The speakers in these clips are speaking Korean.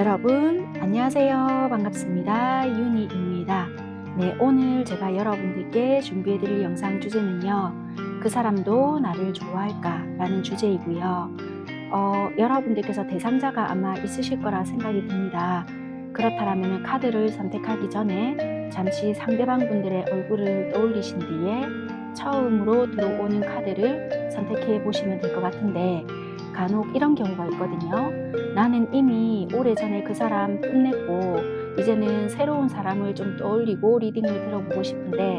여러분, 안녕하세요. 반갑습니다. 윤희입니다. 네, 오늘 제가 여러분들께 준비해 드릴 영상 주제는요. 그 사람도 나를 좋아할까? 라는 주제이고요. 여러분들께서 대상자가 아마 있으실 거라 생각이 듭니다. 그렇다면 카드를 선택하기 전에 잠시 상대방 분들의 얼굴을 떠올리신 뒤에 처음으로 들어오는 카드를 선택해 보시면 될 것 같은데, 간혹 이런 경우가 있거든요. 나는 이미 오래전에 그 사람 끝냈고 이제는 새로운 사람을 좀 떠올리고 리딩을 들어보고 싶은데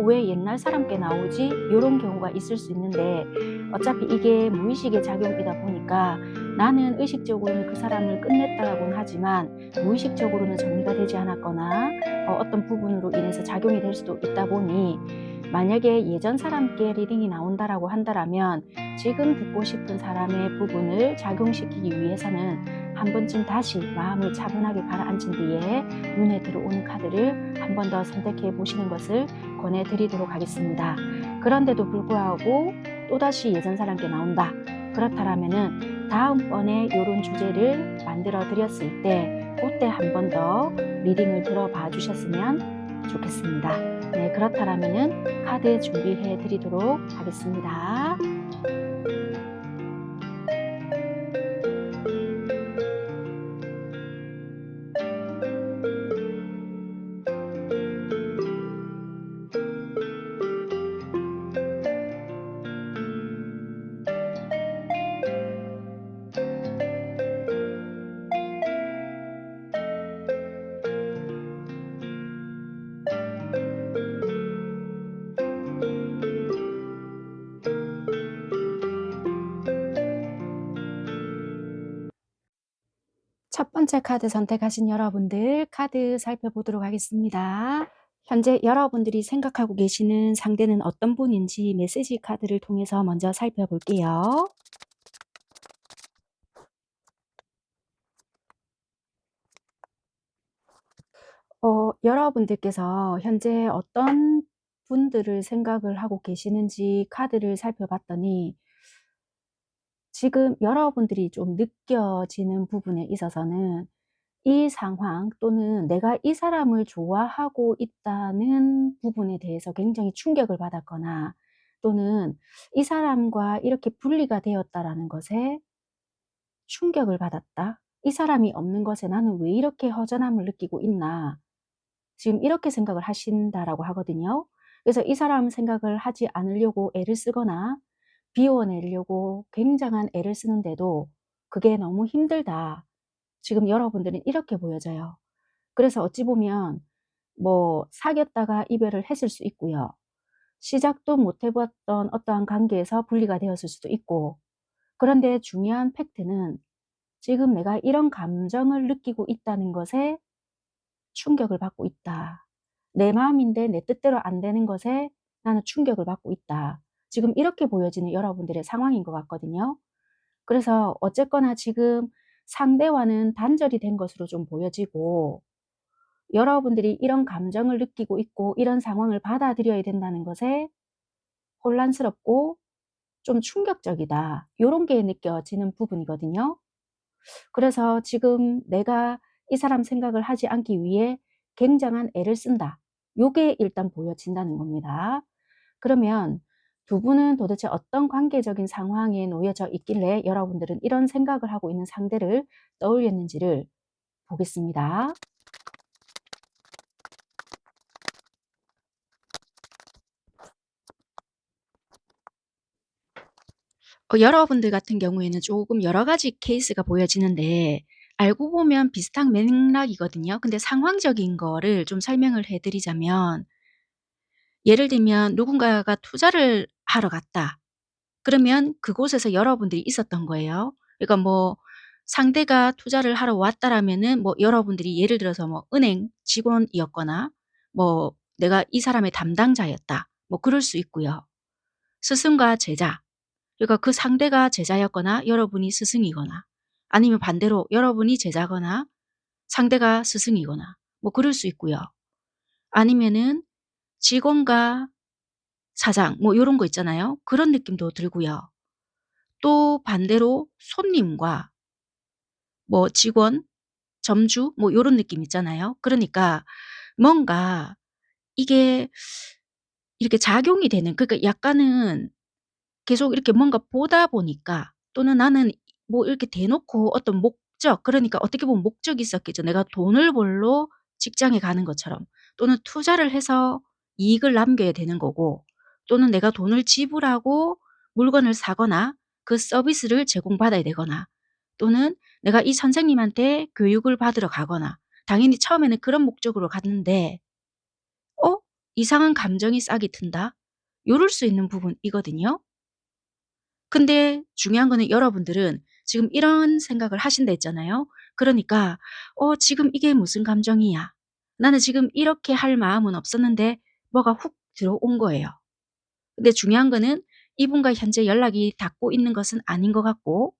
왜 옛날 사람께 나오지? 이런 경우가 있을 수 있는데, 어차피 이게 무의식의 작용이다 보니까 나는 의식적으로는 그 사람을 끝냈다고는 하지만 무의식적으로는 정리가 되지 않았거나 어떤 부분으로 인해서 작용이 될 수도 있다 보니, 만약에 예전 사람께 리딩이 나온다라고 한다면 지금 듣고 싶은 사람의 부분을 작용시키기 위해서는 한 번쯤 다시 마음을 차분하게 가라앉힌 뒤에 눈에 들어오는 카드를 한 번 더 선택해 보시는 것을 권해드리도록 하겠습니다. 그런데도 불구하고 또다시 예전 사람께 나온다. 그렇다면은 다음번에 이런 주제를 만들어 드렸을 때 그때 한 번 더 리딩을 들어봐 주셨으면 좋겠습니다. 네, 그렇다면은 카드 준비해 드리도록 하겠습니다. 첫 번째 카드 선택하신 여러분들 카드 살펴보도록 하겠습니다. 현재 여러분들이 생각하고 계시는 상대는 어떤 분인지 메시지 카드를 통해서 먼저 살펴볼게요. 여러분들께서 현재 어떤 분들을 생각을 하고 계시는지 카드를 살펴봤더니, 지금 여러분들이 좀 느껴지는 부분에 있어서는 이 상황 또는 내가 이 사람을 좋아하고 있다는 부분에 대해서 굉장히 충격을 받았거나, 또는 이 사람과 이렇게 분리가 되었다라는 것에 충격을 받았다. 이 사람이 없는 것에 나는 왜 이렇게 허전함을 느끼고 있나. 지금 이렇게 생각을 하신다라고 하거든요. 그래서 이 사람 생각을 하지 않으려고 애를 쓰거나 비워내려고 굉장한 애를 쓰는데도 그게 너무 힘들다. 지금 여러분들은 이렇게 보여져요. 그래서 어찌 보면 사귀었다가 이별을 했을 수 있고요. 시작도 못 해봤던 어떠한 관계에서 분리가 되었을 수도 있고, 그런데 중요한 팩트는 지금 내가 이런 감정을 느끼고 있다는 것에 충격을 받고 있다. 내 마음인데 내 뜻대로 안 되는 것에 나는 충격을 받고 있다. 지금 이렇게 보여지는 여러분들의 상황인 것 같거든요. 그래서 어쨌거나 지금 상대와는 단절이 된 것으로 좀 보여지고, 여러분들이 이런 감정을 느끼고 있고 이런 상황을 받아들여야 된다는 것에 혼란스럽고 좀 충격적이다. 요런 게 느껴지는 부분이거든요. 그래서 지금 내가 이 사람 생각을 하지 않기 위해 굉장한 애를 쓴다. 요게 일단 보여진다는 겁니다. 그러면 두 분은 도대체 어떤 관계적인 상황에 놓여져 있길래 여러분들은 이런 생각을 하고 있는 상대를 떠올렸는지를 보겠습니다. 여러분들 같은 경우에는 조금 여러 가지 케이스가 보여지는데, 알고 보면 비슷한 맥락이거든요. 근데 상황적인 거를 좀 설명을 해 드리자면, 예를 들면 누군가가 투자를 하러 갔다. 그러면 그곳에서 여러분들이 있었던 거예요. 그러니까 상대가 투자를 하러 왔다라면은 여러분들이 예를 들어서 은행 직원이었거나 내가 이 사람의 담당자였다. 그럴 수 있고요. 스승과 제자. 그러니까 그 상대가 제자였거나 여러분이 스승이거나, 아니면 반대로 여러분이 제자거나 상대가 스승이거나 그럴 수 있고요. 아니면은 직원과 사장 요런 거 있잖아요. 그런 느낌도 들고요. 또 반대로 손님과 직원 점주 뭐 요런 느낌 있잖아요. 그러니까 뭔가 이게 이렇게 작용이 되는, 그러니까 약간은 계속 이렇게 뭔가 보다 보니까, 또는 나는 뭐 이렇게 대놓고 어떤 목적, 그러니까 어떻게 보면 목적이 있었겠죠. 내가 돈을 벌러 직장에 가는 것처럼, 또는 투자를 해서 이익을 남겨야 되는 거고, 또는 내가 돈을 지불하고 물건을 사거나 그 서비스를 제공받아야 되거나, 또는 내가 이 선생님한테 교육을 받으러 가거나, 당연히 처음에는 그런 목적으로 갔는데 '어 이상한 감정이 싹이 튼다.' 요럴 수 있는 부분이거든요. 근데 중요한 거는 여러분들은 지금 이런 생각을 하신다 했잖아요. 그러니까 '지금 이게 무슨 감정이야. 나는 지금 이렇게 할 마음은 없었는데.' 뭐가 훅 들어온 거예요. 근데 중요한 거는 이분과 현재 연락이 닿고 있는 것은 아닌 것 같고,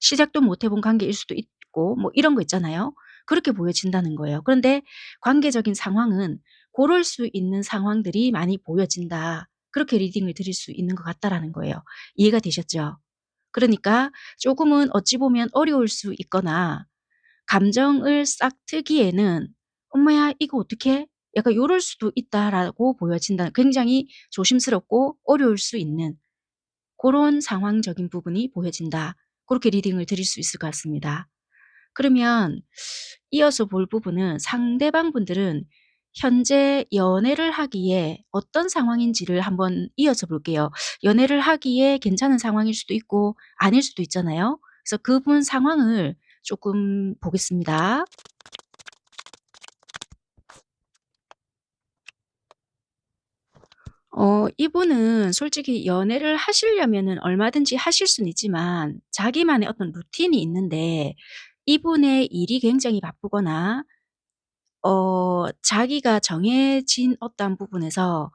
시작도 못 해본 관계일 수도 있고 뭐 이런 거 있잖아요. 그렇게 보여진다는 거예요. 그런데 관계적인 상황은 고럴 수 있는 상황들이 많이 보여진다. 그렇게 리딩을 드릴 수 있는 것 같다라는 거예요. 이해가 되셨죠? 그러니까 조금은 어찌 보면 어려울 수 있거나 감정을 싹 트기에는 '엄마야 이거 어떡해?' 약간 요럴 수도 있다라고 보여진다는, 굉장히 조심스럽고 어려울 수 있는 고런 상황적인 부분이 보여진다. 고렇게 리딩을 드릴 수 있을 것 같습니다. 그러면 이어서 볼 부분은, 상대방 분들은 현재 연애를 하기에 어떤 상황인지를 한번 이어서 볼게요. 연애를 하기에 괜찮은 상황일 수도 있고 아닐 수도 있잖아요. 그래서 그분 상황을 조금 보겠습니다. 이분은 솔직히 연애를 하시려면은 얼마든지 하실 수는 있지만 자기만의 어떤 루틴이 있는데, 이분의 일이 굉장히 바쁘거나 자기가 정해진 어떠한 부분에서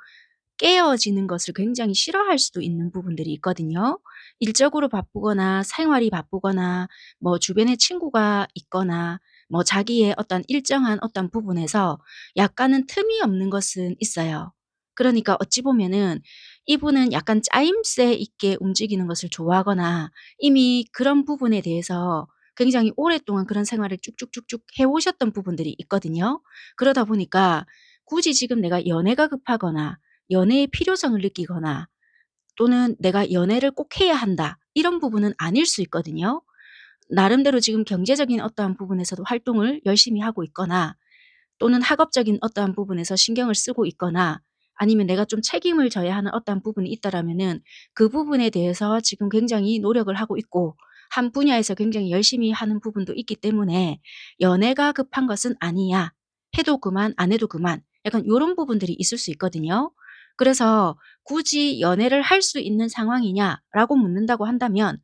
깨어지는 것을 굉장히 싫어할 수도 있는 부분들이 있거든요. 일적으로 바쁘거나 생활이 바쁘거나 뭐 주변에 친구가 있거나 뭐 자기의 어떤 일정한 어떤 부분에서 약간은 틈이 없는 것은 있어요. 그러니까 어찌 보면은 이분은 약간 짜임새 있게 움직이는 것을 좋아하거나 이미 그런 부분에 대해서 굉장히 오랫동안 그런 생활을 쭉쭉쭉쭉 해 오셨던 부분들이 있거든요. 그러다 보니까 굳이 지금 내가 연애가 급하거나 연애의 필요성을 느끼거나, 또는 '내가 연애를 꼭 해야 한다.' 이런 부분은 아닐 수 있거든요. 나름대로 지금 경제적인 어떠한 부분에서도 활동을 열심히 하고 있거나, 또는 학업적인 어떠한 부분에서 신경을 쓰고 있거나, 아니면 내가 좀 책임을 져야 하는 어떠한 부분이 있다라면은 그 부분에 대해서 지금 굉장히 노력을 하고 있고 한 분야에서 굉장히 열심히 하는 부분도 있기 때문에 '연애가 급한 것은 아니야. 해도 그만 안 해도 그만.' 약간 요런 부분들이 있을 수 있거든요. 그래서 굳이 "연애를 할 수 있는 상황이냐?"라고 묻는다고 한다면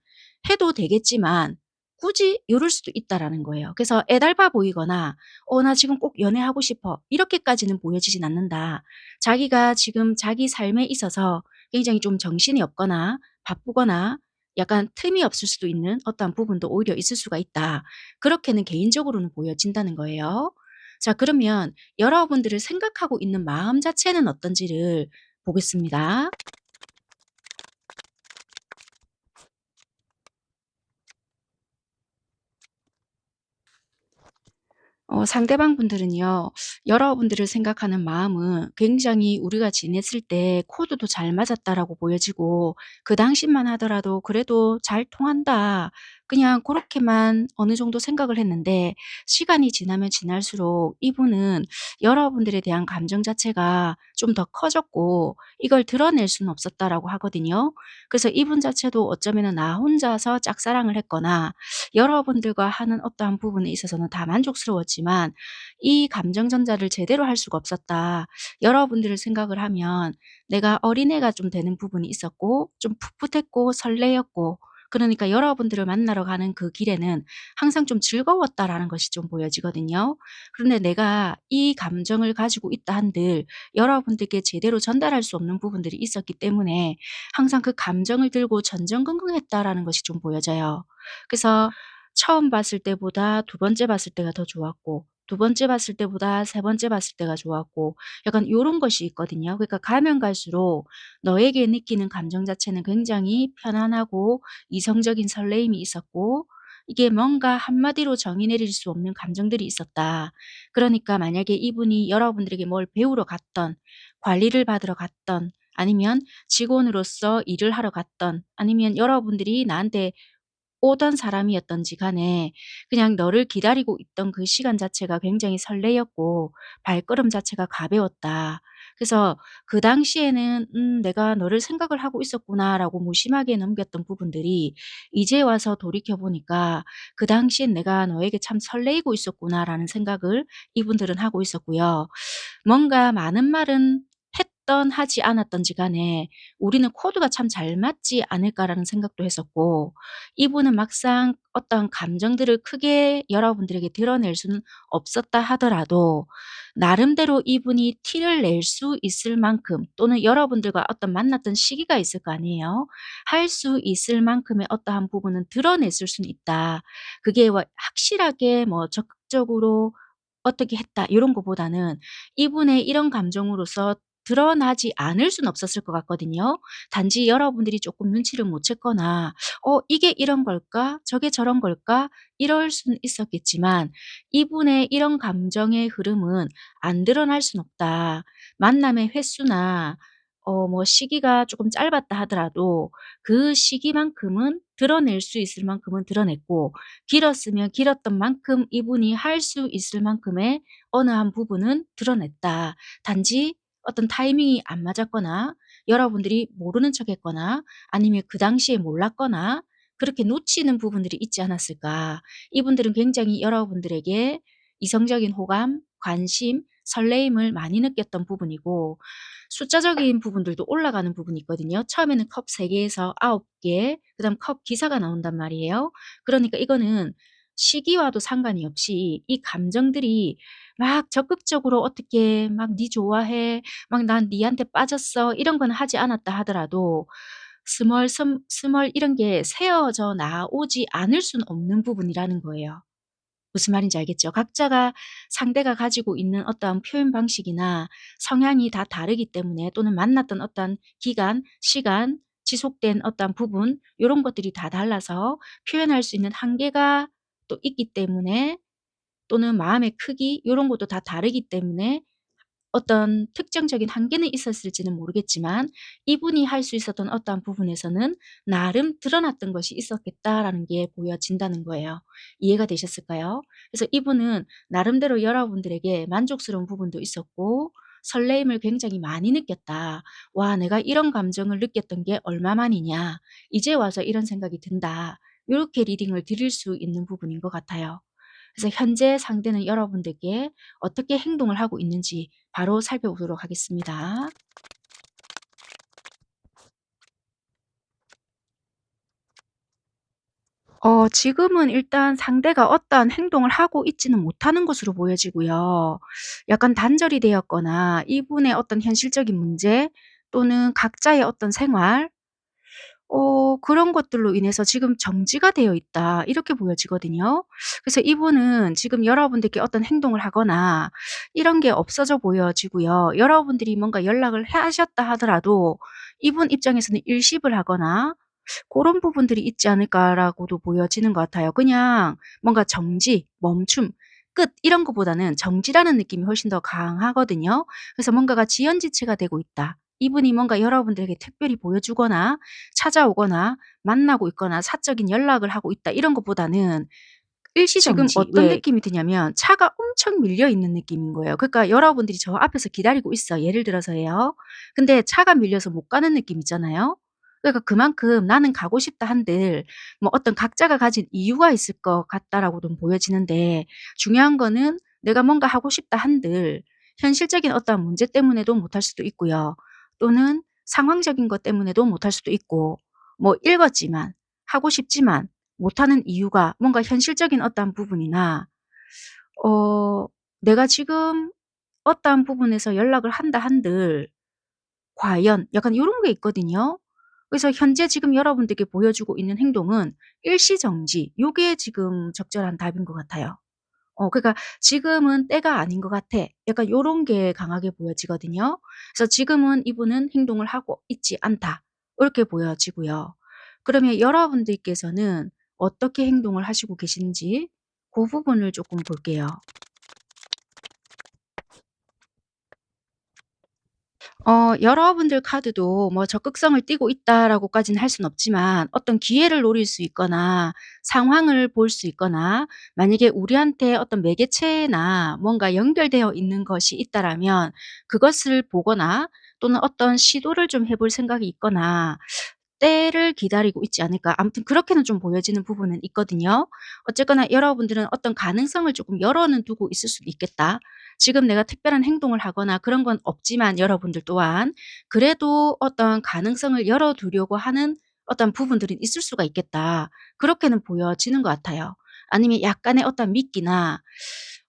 해도 되겠지만 굳이 요럴 수도 있다라는 거예요. 그래서 애달파 보이거나 나 지금 꼭 연애하고 싶어." 이렇게까지는 보여지진 않는다. 자기가 지금 자기 삶에 있어서 굉장히 좀 정신이 없거나 바쁘거나 약간 틈이 없을 수도 있는 어떠한 부분도 오히려 있을 수가 있다. 그렇게는 개인적으로는 보여진다는 거예요. 자, 그러면 여러분들을 생각하고 있는 마음 자체는 어떤지를 보겠습니다. 상대방 분들은요, 여러분들을 생각하는 마음은 굉장히 우리가 지냈을 때 코드도 잘 맞았다라고 보여지고, 그 당시만 하더라도 그래도 '잘 통한다.' 그냥 그렇게만 어느 정도 생각을 했는데, 시간이 지나면 지날수록 이분은 여러분들에 대한 감정 자체가 좀 더 커졌고 이걸 드러낼 수는 없었다라고 하거든요. 그래서 이분 자체도 어쩌면은 나 혼자서 짝사랑을 했거나 여러분들과 하는 어떠한 부분에 있어서는 다 만족스러웠지만 이 감정 전달을 제대로 할 수가 없었다. 여러분들을 생각을 하면 내가 어린애가 좀 되는 부분이 있었고 좀 풋풋했고 설레였고, 그러니까 여러분들을 만나러 가는 그 길에는 항상 좀 즐거웠다라는 것이 좀 보여지거든요. 그런데 내가 이 감정을 가지고 있다 한들 여러분들께 제대로 전달할 수 없는 부분들이 있었기 때문에 항상 그 감정을 들고 전전긍긍했다라는 것이 좀 보여져요. 그래서 처음 봤을 때보다 두 번째 봤을 때가 더 좋았고, 두 번째 봤을 때보다 세 번째 봤을 때가 좋았고, 약간 요런 것이 있거든요. 그러니까 가면 갈수록 너에게 느끼는 감정 자체는 굉장히 편안하고 이성적인 설레임이 있었고, 이게 뭔가 한마디로 정의 내릴 수 없는 감정들이 있었다. 그러니까 만약에 이분이 여러분들에게 뭘 배우러 갔던, 관리를 받으러 갔던, 아니면 직원으로서 일을 하러 갔던, 아니면 여러분들이 나한테 오던 사람이었던지 간에 그냥 너를 기다리고 있던 그 시간 자체가 굉장히 설레였고 발걸음 자체가 가벼웠다. 그래서 그 당시에는 '내가 너를 생각을 하고 있었구나.'라고 무심하게 넘겼던 부분들이 이제 와서 돌이켜 보니까 '그 당시엔 내가 너에게 참 설레이고 있었구나.'라는 생각을 이분들은 하고 있었고요. 뭔가 많은 말은 했던 하지 않았던지 간에 '우리는 코드가 참 잘 맞지 않을까.'라는 생각도 했었고 이분은 막상 어떤 감정들을 크게 여러분들에게 드러낼 수는 없었다 하더라도 나름대로 이분이 티를 낼 수 있을 만큼 또는 여러분들과 어떤 만났던 시기가 있을 거 아니에요. 할 수 있을 만큼의 어떠한 부분은 드러냈을 수는 있다. 그게 확실하게 뭐 적극적으로 어떻게 했다 이런 거보다는 이분의 이런 감정으로서 드러나지 않을 수는 없었을 것 같거든요. 단지 여러분들이 조금 눈치를 못 챘거나 '이게 이런 걸까? 저게 저런 걸까?' 이럴 수는 있었겠지만 이분의 이런 감정의 흐름은 안 드러날 수는 없다. 만남의 횟수나 뭐 시기가 조금 짧았다 하더라도 그 시기만큼은 드러낼 수 있을 만큼은 드러냈고 길었으면 길었던 만큼 이분이 할 수 있을 만큼의 어느 한 부분은 드러냈다. 단지 어떤 타이밍이 안 맞았거나 여러분들이 모르는 척했거나 아니면 그 당시에 몰랐거나 그렇게 놓치는 부분들이 있지 않았을까. 이분들은 굉장히 여러분들에게 이성적인 호감, 관심, 설레임을 많이 느꼈던 부분이고 숫자적인 부분들도 올라가는 부분이 있거든요. 처음에는 컵 3 개에서 9 개, 그다음 컵 기사가 나온단 말이에요. 그러니까 이거는 시기와도 상관이 없이 이 감정들이 막 적극적으로 어떻게 막 "네 좋아해." 막 "난 니한테 빠졌어." 이런 건 하지 않았다 하더라도 스멀 이런 게 새어져 나오지 않을 수는 없는 부분이라는 거예요. 무슨 말인지 알겠죠? 각자가 상대가 가지고 있는 어떠한 표현 방식이나 성향이 다 다르기 때문에 또는 만났던 어떤 기간, 시간, 지속된 어떤 부분 요런 것들이 다 달라서 표현할 수 있는 한계가 또 있기 때문에 또는 마음의 크기 요런 것도 다 다르기 때문에 어떤 특정적인 한계는 있었을지는 모르겠지만 이분이 할 수 있었던 어떠한 부분에서는 나름 드러났던 것이 있었겠다라는 게 보여진다는 거예요. 이해가 되셨을까요? 그래서 이분은 나름대로 여러분들에게 만족스러운 부분도 있었고 설레임을 굉장히 많이 느꼈다. '와 내가 이런 감정을 느꼈던 게 얼마만이냐. 이제 와서 이런 생각이 든다.' 요렇게 리딩을 드릴 수 있는 부분인 것 같아요. 그래서 현재 상대는 여러분들께 어떻게 행동을 하고 있는지 바로 살펴보도록 하겠습니다. 지금은 일단 상대가 어떠한 행동을 하고 있지는 못하는 것으로 보여지고요. 약간 단절이 되었거나 이분의 어떤 현실적인 문제 또는 각자의 어떤 생활 그런 것들로 인해서 지금 정지가 되어 있다. 이렇게 보여지거든요. 그래서 이분은 지금 여러분들께 어떤 행동을 하거나 이런 게 없어져 보여지고요. 여러분들이 뭔가 연락을 하셨다 하더라도 이분 입장에서는 일십을 하거나 그런 부분들이 있지 않을까라고도 보여지는 것 같아요. 그냥 뭔가 정지, 멈춤, 끝 이런 것보다는 정지라는 느낌이 훨씬 더 강하거든요. 그래서 뭔가가 지연지체가 되고 있다. 이분이 뭔가 여러분들에게 특별히 보여주거나 찾아오거나 만나고 있거나 사적인 연락을 하고 있다 이런 것보다는 지금 일시정지. 어떤 왜 느낌이 드냐면 차가 엄청 밀려 있는 느낌인 거예요. 그러니까 여러분들이 저 앞에서 기다리고 있어. 예를 들어서예요. 근데 차가 밀려서 못 가는 느낌 있잖아요. 그러니까 그만큼 '나는 가고 싶다.' 한들 뭐 어떤 각자가 가진 이유가 있을 것 같다라고는 보여지는데 중요한 거는 내가 뭔가 하고 싶다 한들 현실적인 어떠한 문제 때문에도 못할 수도 있고요. 또는 상황적인 것 때문에도 못할 수도 있고 뭐 읽었지만 하고 싶지만 못하는 이유가 뭔가 현실적인 어떠한 부분이나 어 내가 지금 어떠한 부분에서 연락을 한다 한들 과연 약간 요런 게 있거든요. 그래서 현재 지금 여러분들께 보여주고 있는 행동은 일시정지 요게 지금 적절한 답인 것 같아요. 그러니까 '지금은 때가 아닌 것 같아.' 약간 요런 게 강하게 보여지거든요. 그래서 '지금은 이분은 행동을 하고 있지 않다.' 요렇게 보여지고요. 그러면 여러분들께서는 어떻게 행동을 하시고 계시는지 그 부분을 조금 볼게요. 여러분들 카드도 뭐 적극성을 띠고 있다라고까지는 할 수는 없지만 어떤 기회를 노릴 수 있거나 상황을 볼 수 있거나 만약에 우리한테 어떤 매개체나 뭔가 연결되어 있는 것이 있다라면 그것을 보거나 또는 어떤 시도를 좀 해볼 생각이 있거나 때를 기다리고 있지 않을까. 아무튼 그렇게는 좀 보여지는 부분은 있거든요. 어쨌거나 여러분들은 어떤 가능성을 조금 열어는 두고 있을 수도 있겠다. 지금 내가 특별한 행동을 하거나 그런 건 없지만 여러분들 또한 그래도 어떤 가능성을 열어두려고 하는 어떤 부분들이 있을 수가 있겠다. 그렇게는 보여지는 것 같아요. 아니면 약간의 어떤 미끼나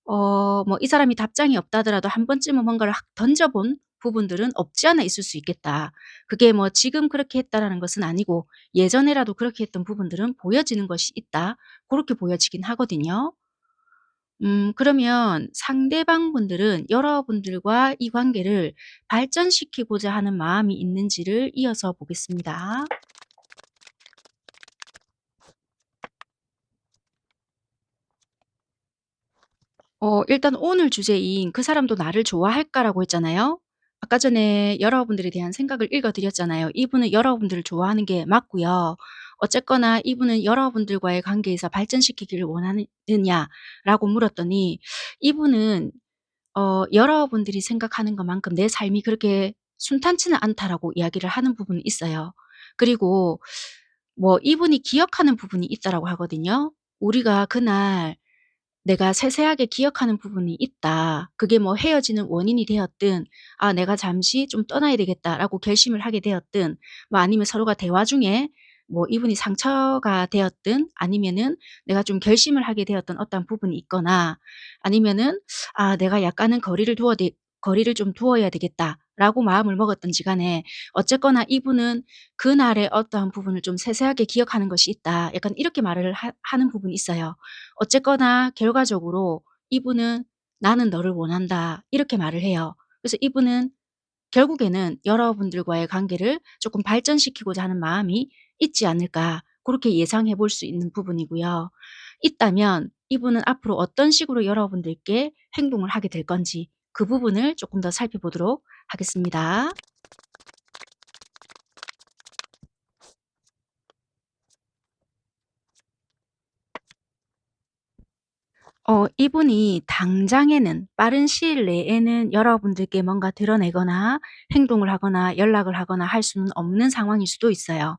뭐 이 사람이 답장이 없다더라도 한 번쯤은 뭔가를 확 던져본 부분들은 없지 않아 있을 수 있겠다. 그게 뭐 지금 그렇게 했다라는 것은 아니고 예전에라도 그렇게 했던 부분들은 보여지는 것이 있다. 그렇게 보여지긴 하거든요. 그러면 상대방 분들은 여러분들과 이 관계를 발전시키고자 하는 마음이 있는지를 이어서 보겠습니다. 일단 오늘 주제인 "그 사람도 나를 좋아할까?"라고 했잖아요. 아까 전에 여러분들에 대한 생각을 읽어 드렸잖아요. 이분은 여러분들을 좋아하는 게 맞고요. 어쨌거나 이분은 여러분들과의 관계에서 발전시키기를 원하느냐라고 물었더니 이분은 여러분들이 생각하는 것만큼 "내 삶이 그렇게 순탄치는 않다."라고 이야기를 하는 부분이 있어요. 그리고 뭐 이분이 기억하는 부분이 있다라고 하거든요. 우리가 그날 내가 세세하게 기억하는 부분이 있다. 그게 뭐 헤어지는 원인이 되었든 '아 내가 잠시 좀 떠나야 되겠다.'라고 결심을 하게 되었든 뭐 아니면 서로가 대화 중에 뭐 이분이 상처가 되었든 아니면은 내가 좀 결심을 하게 되었던 어떤 부분이 있거나 아니면은 '아 내가 약간은 거리를 좀 두어야 되겠다.'라고 마음을 먹었든지 간에 어쨌거나 이분은 그날의 어떠한 부분을 좀 세세하게 기억하는 것이 있다. 약간 이렇게 말을 하는 부분이 있어요. 어쨌거나 결과적으로 이분은 "나는 너를 원한다." 이렇게 말을 해요. 그래서 이분은 결국에는 여러분들과의 관계를 조금 발전시키고자 하는 마음이 있지 않을까 그렇게 예상해 볼 수 있는 부분이고요. 있다면 이분은 앞으로 어떤 식으로 여러분들께 행동을 하게 될 건지 그 부분을 조금 더 살펴보도록 하겠습니다. 이분이 당장에는 빠른 시일 내에는 여러분들께 뭔가 드러내거나 행동을 하거나 연락을 하거나 할 수는 없는 상황일 수도 있어요.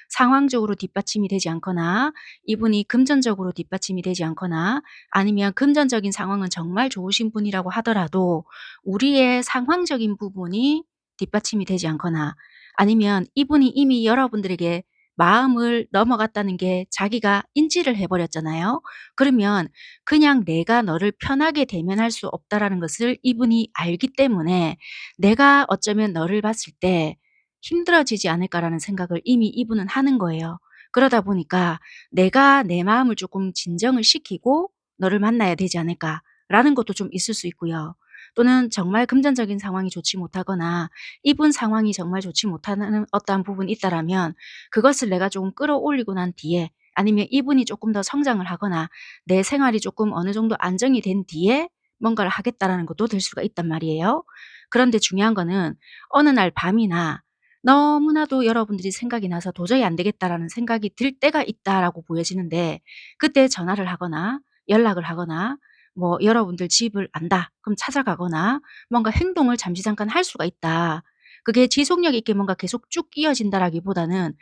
상황적으로 뒷받침이 되지 않거나 이분이 금전적으로 뒷받침이 되지 않거나 아니면 금전적인 상황은 정말 좋으신 분이라고 하더라도 우리의 상황적인 부분이 뒷받침이 되지 않거나 아니면 이분이 이미 여러분들에게 마음을 넘어갔다는 게 자기가 인지를 해 버렸잖아요. 그러면 그냥 내가 너를 편하게 대면할 수 없다라는 것을 이분이 알기 때문에 '내가 어쩌면 너를 봤을 때 힘들어지지 않을까.'라는 생각을 이미 이분은 하는 거예요. 그러다 보니까 '내가 내 마음을 조금 진정을 시키고 너를 만나야 되지 않을까.'라는 것도 좀 있을 수 있고요. 또는 정말 금전적인 상황이 좋지 못하거나 이분 상황이 정말 좋지 못하는 어떠한 부분이 있다라면 그것을 내가 조금 끌어올리고 난 뒤에 아니면 이분이 조금 더 성장을 하거나 내 생활이 조금 어느 정도 안정이 된 뒤에 뭔가를 하겠다라는 것도 될 수가 있단 말이에요. 그런데 중요한 거는 어느 날 밤이나 너무나도 여러분들이 생각이 나서 '도저히 안 되겠다.'라는 생각이 들 때가 있다라고 보여지는데 그때 전화를 하거나 연락을 하거나 뭐 여러분들 집을 안다 그럼 찾아가거나 뭔가 행동을 잠시 잠깐 할 수가 있다. 그게 지속력 있게 뭔가 계속 쭉 이어진다라기보다는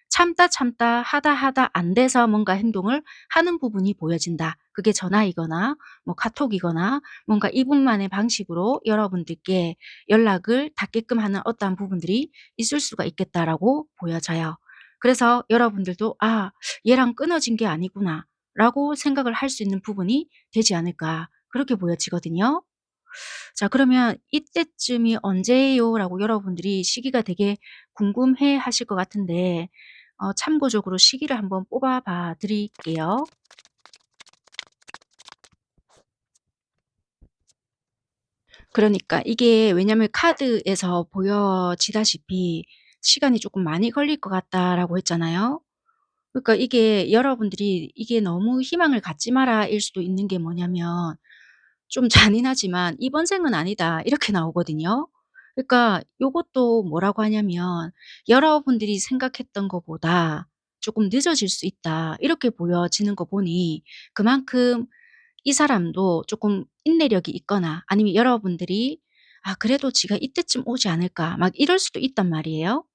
참다 참다 하다 하다 안 돼서 뭔가 행동을 하는 부분이 보여진다. 그게 전화이거나 뭐 카톡이거나 뭔가 이분만의 방식으로 여러분들께 연락을 닿게끔 하는 어떠한 부분들이 있을 수가 있겠다라고 보여져요. 그래서 여러분들도 '아 얘랑 끊어진 게 아니구나.'라고 생각을 할 수 있는 부분이 되지 않을까 그렇게 보여지거든요. 자 그러면 "이때쯤이 언제예요?"라고 여러분들이 시기가 되게 궁금해 하실 것 같은데 참고적으로 시기를 한번 뽑아 봐 드릴게요. 그러니까 이게 왜냐면 카드에서 보여지다시피 "시간이 쪼끔 많이 걸릴 것 같다."라고 했잖아요. 그러니까 이게 여러분들이 이게 너무 희망을 갖지 마라일 수도 있는 게 뭐냐면 좀 잔인하지만 "이번 생은 아니다." 이렇게 나오거든요. 그러니까 요것도 뭐라고 하냐면 "여러분들이 생각했던 것보다 조금 늦어질 수 있다." 이렇게 보여지는 거 보니 그만큼 이 사람도 조금 인내력이 있거나 아니면 여러분들이 '아 그래도 지가 이때쯤 오지 않을까.' 막 이럴 수도 있단 말이에요.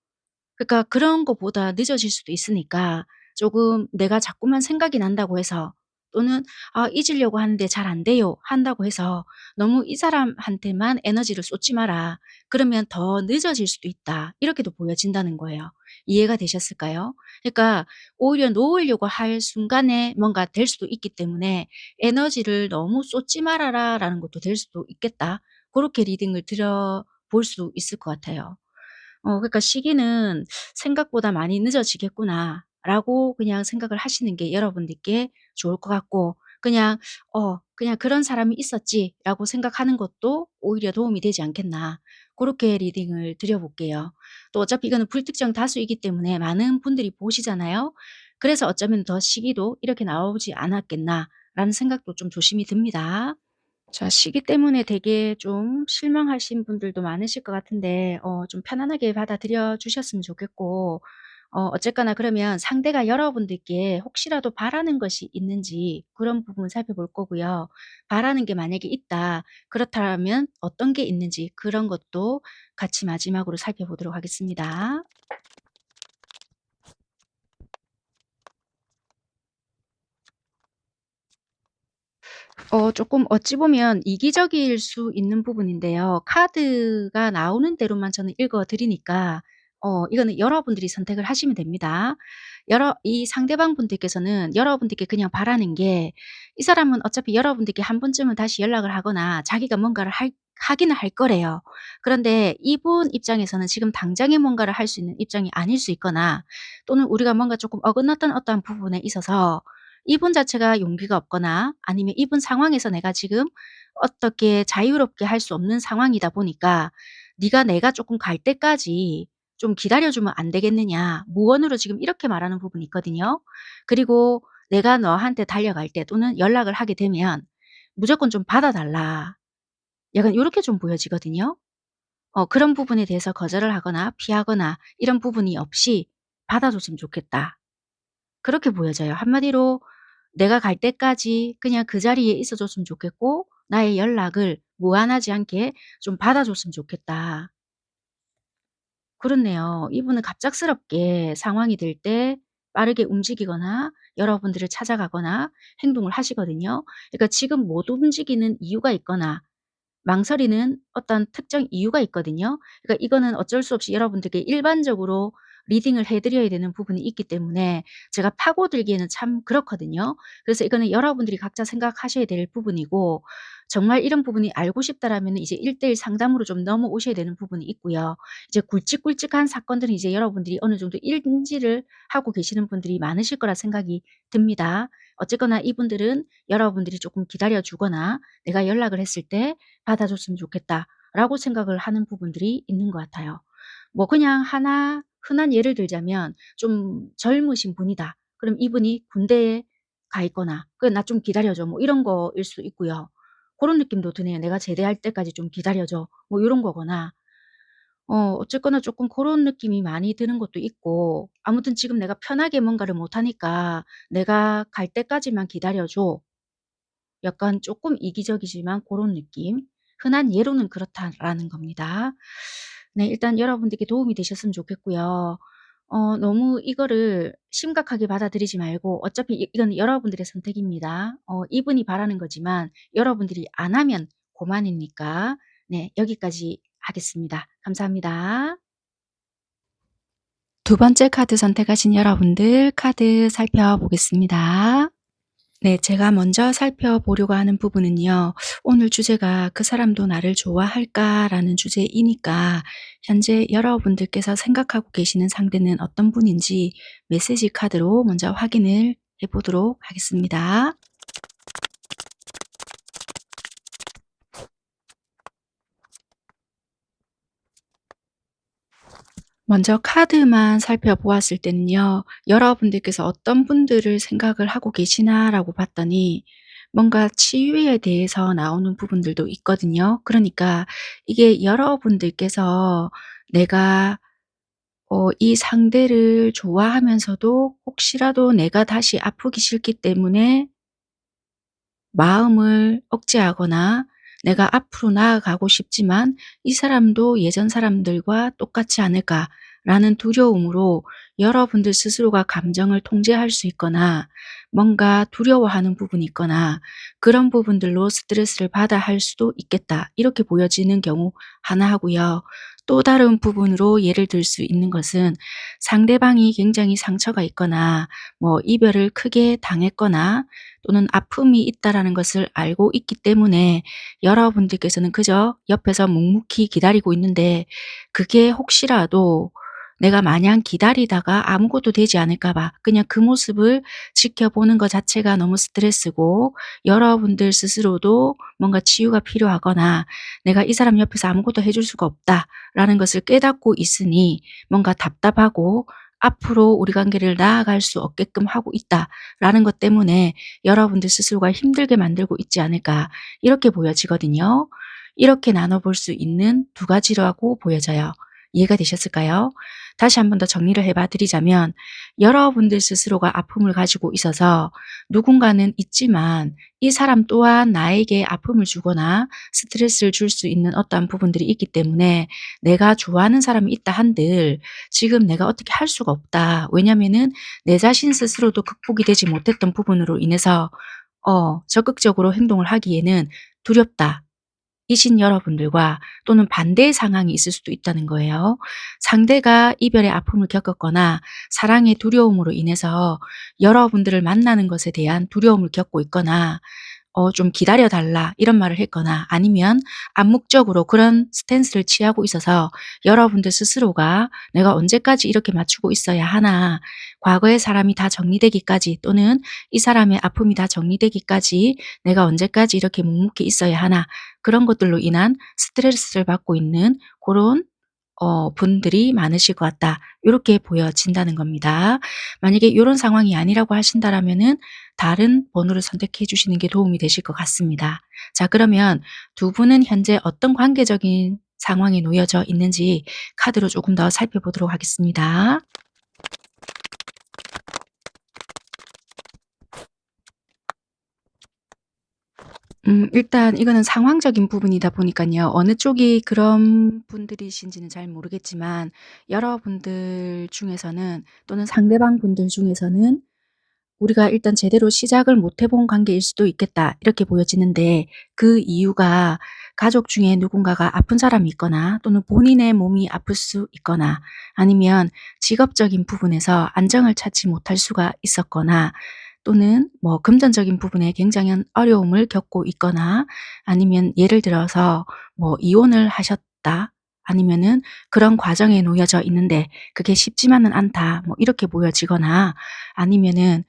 그러니까 그런 것보다 늦어질 수도 있으니까 조금 내가 자꾸만 생각이 난다고 해서 또는 '아 잊으려고 하는데 잘 안 돼요.' 한다고 해서 '너무 이 사람한테만 에너지를 쏟지 마라. 그러면 더 늦어질 수도 있다.' 이렇게도 보여진다는 거예요. 이해가 되셨을까요? 그러니까 오히려 놓으려고 할 순간에 뭔가 될 수도 있기 때문에 '에너지를 너무 쏟지 말아라.'라는 것도 될 수도 있겠다. 그렇게 리딩을 드려 볼 수 있을 것 같아요. 그러니까 '시기는 생각보다 많이 늦어지겠구나.'라고 그냥 생각을 하시는 게 여러분들께 좋을 것 같고 그냥 '그냥 그런 사람이 있었지.'라고 생각하는 것도 오히려 도움이 되지 않겠나. 그렇게 리딩을 드려 볼게요. 또 어차피 이거는 불특정 다수이기 때문에 많은 분들이 보시잖아요. 그래서 어쩌면 '더 시기도 이렇게 나오지 않았겠나.'라는 생각도 좀 조심히 듭니다. 자 시기 때문에 되게 좀 실망하신 분들도 많으실 것 같은데 좀 편안하게 받아들여 주셨으면 좋겠고 어쨌거나 그러면 상대가 여러분들께 혹시라도 바라는 것이 있는지 그런 부분 살펴볼 거고요. 바라는 게 만약에 있다. 그렇다면 어떤 게 있는지 그런 것도 같이 마지막으로 살펴보도록 하겠습니다. 조금 어찌 보면 이기적일 수 있는 부분인데요. 카드가 나오는 대로만 저는 읽어 드리니까 이거는 여러분들이 선택을 하시면 됩니다. 여러 이 상대방 분들께서는 여러분들께 그냥 바라는 게 이 사람은 어차피 여러분들께 한 번쯤은 다시 연락을 하거나 자기가 뭔가를 하기는 할 거래요. 그런데 이분 입장에서는 지금 당장에 뭔가를 할 수 있는 입장이 아닐 수 있거나 또는 우리가 뭔가 조금 어긋났던 어떠한 부분에 있어서 이분 자체가 용기가 없거나 아니면 이분 상황에서 내가 지금 어떻게 자유롭게 할 수 없는 상황이다 보니까 "네가 내가 쪼끔 갈 때까지 좀 기다려 주면 안 되겠느냐." 무언으로 지금 이렇게 말하는 부분이 있거든요. 그리고 "내가 너한테 달려갈 때 또는 연락을 하게 되면 무조건 좀 받아 달라." 약간 요렇게 좀 보여지거든요. 그런 부분에 대해서 거절을 하거나 피하거나 이런 부분이 없이 받아 줬으면 좋겠다. 그렇게 보여져요. 한마디로 내가 갈 때까지 그냥 그 자리에 있어 줬으면 좋겠고 나의 연락을 무한하지 않게 좀 받아 줬으면 좋겠다. 그렇네요. 이분은 갑작스럽게 상황이 될 때 빠르게 움직이거나 여러분들을 찾아가거나 행동을 하시거든요. 그러니까 지금 못 움직이는 이유가 있거나 망설이는 어떤 특정 이유가 있거든요. 그러니까 이거는 어쩔 수 없이 여러분들께 일반적으로 리딩을 해 드려야 되는 부분이 있기 때문에 제가 파고들기에는 참 그렇거든요. 그래서 이거는 여러분들이 각자 생각하셔야 될 부분이고 정말 이런 부분이 알고 싶다라면은 이제 1:1 상담으로 좀 넘어오셔야 되는 부분이 있고요. 이제 굵직굵직한 사건들은 이제 여러분들이 어느 정도 인지를 하고 계시는 분들이 많으실 거라 생각이 듭니다. 어쨌거나 이분들은 여러분들이 조금 기다려 주거나 내가 연락을 했을 때 받아줬으면 좋겠다라고 생각을 하는 부분들이 있는 것 같아요. 뭐 그냥 하나 흔한 예를 들자면 좀 젊으신 분이다. 그럼 이분이 군대에 가 있거나 "그 나 좀 기다려 줘." 뭐 이런 거일 수도 있고요. 그런 느낌도 드네요. "내가 제대할 때까지 좀 기다려 줘." 뭐 요런 거거나 어쨌거나 조금 그런 느낌이 많이 드는 것도 있고 아무튼 "지금 내가 편하게 뭔가를 못 하니까 내가 갈 때까지만 기다려 줘." 약간 조금 이기적이지만 그런 느낌. 흔한 예로는 그렇다라는 겁니다. 네 일단 여러분들께 도움이 되셨으면 좋겠고요. 너무 이거를 심각하게 받아들이지 말고 어차피 이건 여러분들의 선택입니다. 이분이 바라는 거지만 여러분들이 안 하면 고만이니까. 네 여기까지 하겠습니다. 감사합니다. 두 번째 카드 선택하신 여러분들 카드 살펴보겠습니다. 네, 제가 먼저 살펴보려고 하는 부분은요. 오늘 주제가 '그 사람도 나를 좋아할까?'라는 주제이니까 현재 여러분들께서 생각하고 계시는 상대는 어떤 분인지 메시지 카드로 먼저 확인을 해 보도록 하겠습니다. 먼저 카드만 살펴보았을 때는요. 여러분들께서 어떤 분들을 생각을 하고 계시나라고 봤더니 뭔가 치유에 대해서 나오는 부분들도 있거든요. 그러니까 이게 여러분들께서 내가 이 상대를 좋아하면서도 혹시라도 내가 다시 아프기 싫기 때문에 마음을 억제하거나 내가 앞으로 나아가고 싶지만 '이 사람도 예전 사람들과 똑같지 않을까.'라는 두려움으로 여러분들 스스로가 감정을 통제할 수 있거나 뭔가 두려워하는 부분이 있거나 그런 부분들로 스트레스를 받아 할 수도 있겠다. 이렇게 보여지는 경우 하나 하고요. 또 다른 부분으로 예를 들 수 있는 것은 상대방이 굉장히 상처가 있거나 뭐 이별을 크게 당했거나 또는 아픔이 있다라는 것을 알고 있기 때문에 여러분들께서는 그저 옆에서 묵묵히 기다리고 있는데 그게 혹시라도 내가 마냥 기다리다가 아무것도 되지 않을까 봐 그냥 그 모습을 지켜보는 것 자체가 너무 스트레스고 여러분들 스스로도 뭔가 치유가 필요하거나 '내가 이 사람 옆에서 아무것도 해줄 수가 없다.'라는 것을 깨닫고 있으니 뭔가 답답하고 '앞으로 우리 관계를 나아갈 수 없게끔 하고 있다.'라는 것 때문에 여러분들 스스로가 힘들게 만들고 있지 않을까 이렇게 보여지거든요. 이렇게 나눠볼 수 있는 두 가지라고 보여져요. 이해가 되셨을까요? 다시 한 번 더 정리를 해봐 드리자면 여러분들 스스로가 아픔을 가지고 있어서 누군가는 있지만 이 사람 또한 나에게 아픔을 주거나 스트레스를 줄 수 있는 어떠한 부분들이 있기 때문에 내가 좋아하는 사람이 있다 한들 지금 내가 어떻게 할 수가 없다. 왜냐면은 내 자신 스스로도 극복이 되지 못했던 부분으로 인해서 적극적으로 행동을 하기에는 두렵다. 이신 여러분들과 또는 반대의 상황이 있을 수도 있다는 거예요. 상대가 이별의 아픔을 겪었거나 사랑의 두려움으로 인해서 여러분들을 만나는 것에 대한 두려움을 겪고 있거나 좀 기다려 달라 이런 말을 했거나 아니면 암묵적으로 그런 스탠스를 취하고 있어서 여러분들 스스로가 '내가 언제까지 이렇게 맞추고 있어야 하나. 과거의 사람이 다 정리되기까지 또는 이 사람의 아픔이 다 정리되기까지 내가 언제까지 이렇게 묵묵히 있어야 하나.' 그런 것들로 인한 스트레스를 받고 있는 그런 분들이 많으실 것 같다. 이렇게 보여진다는 겁니다. 만약에 이런 상황이 아니라고 하신다라면은 다른 번호를 선택해 주시는 게 도움이 되실 것 같습니다. 자 그러면 두 분은 현재 어떤 관계적인 상황에 놓여져 있는지 카드로 조금 더 살펴보도록 하겠습니다. 일단 이거는 상황적인 부분이다 보니까요 어느 쪽이 그런 분들이신지는 잘 모르겠지만 여러분들 중에서는 또는 상대방 분들 중에서는 우리가 일단 제대로 시작을 못 해본 관계일 수도 있겠다 이렇게 보여지는데 그 이유가 가족 중에 누군가가 아픈 사람이 있거나 또는 본인의 몸이 아플 수 있거나 아니면 직업적인 부분에서 안정을 찾지 못할 수가 있었거나 또는 뭐 금전적인 부분에 굉장한 어려움을 겪고 있거나 아니면 예를 들어서 뭐 이혼을 하셨다. 아니면은 그런 과정에 놓여져 있는데 그게 쉽지만은 않다. 뭐 이렇게 보여지거나 아니면은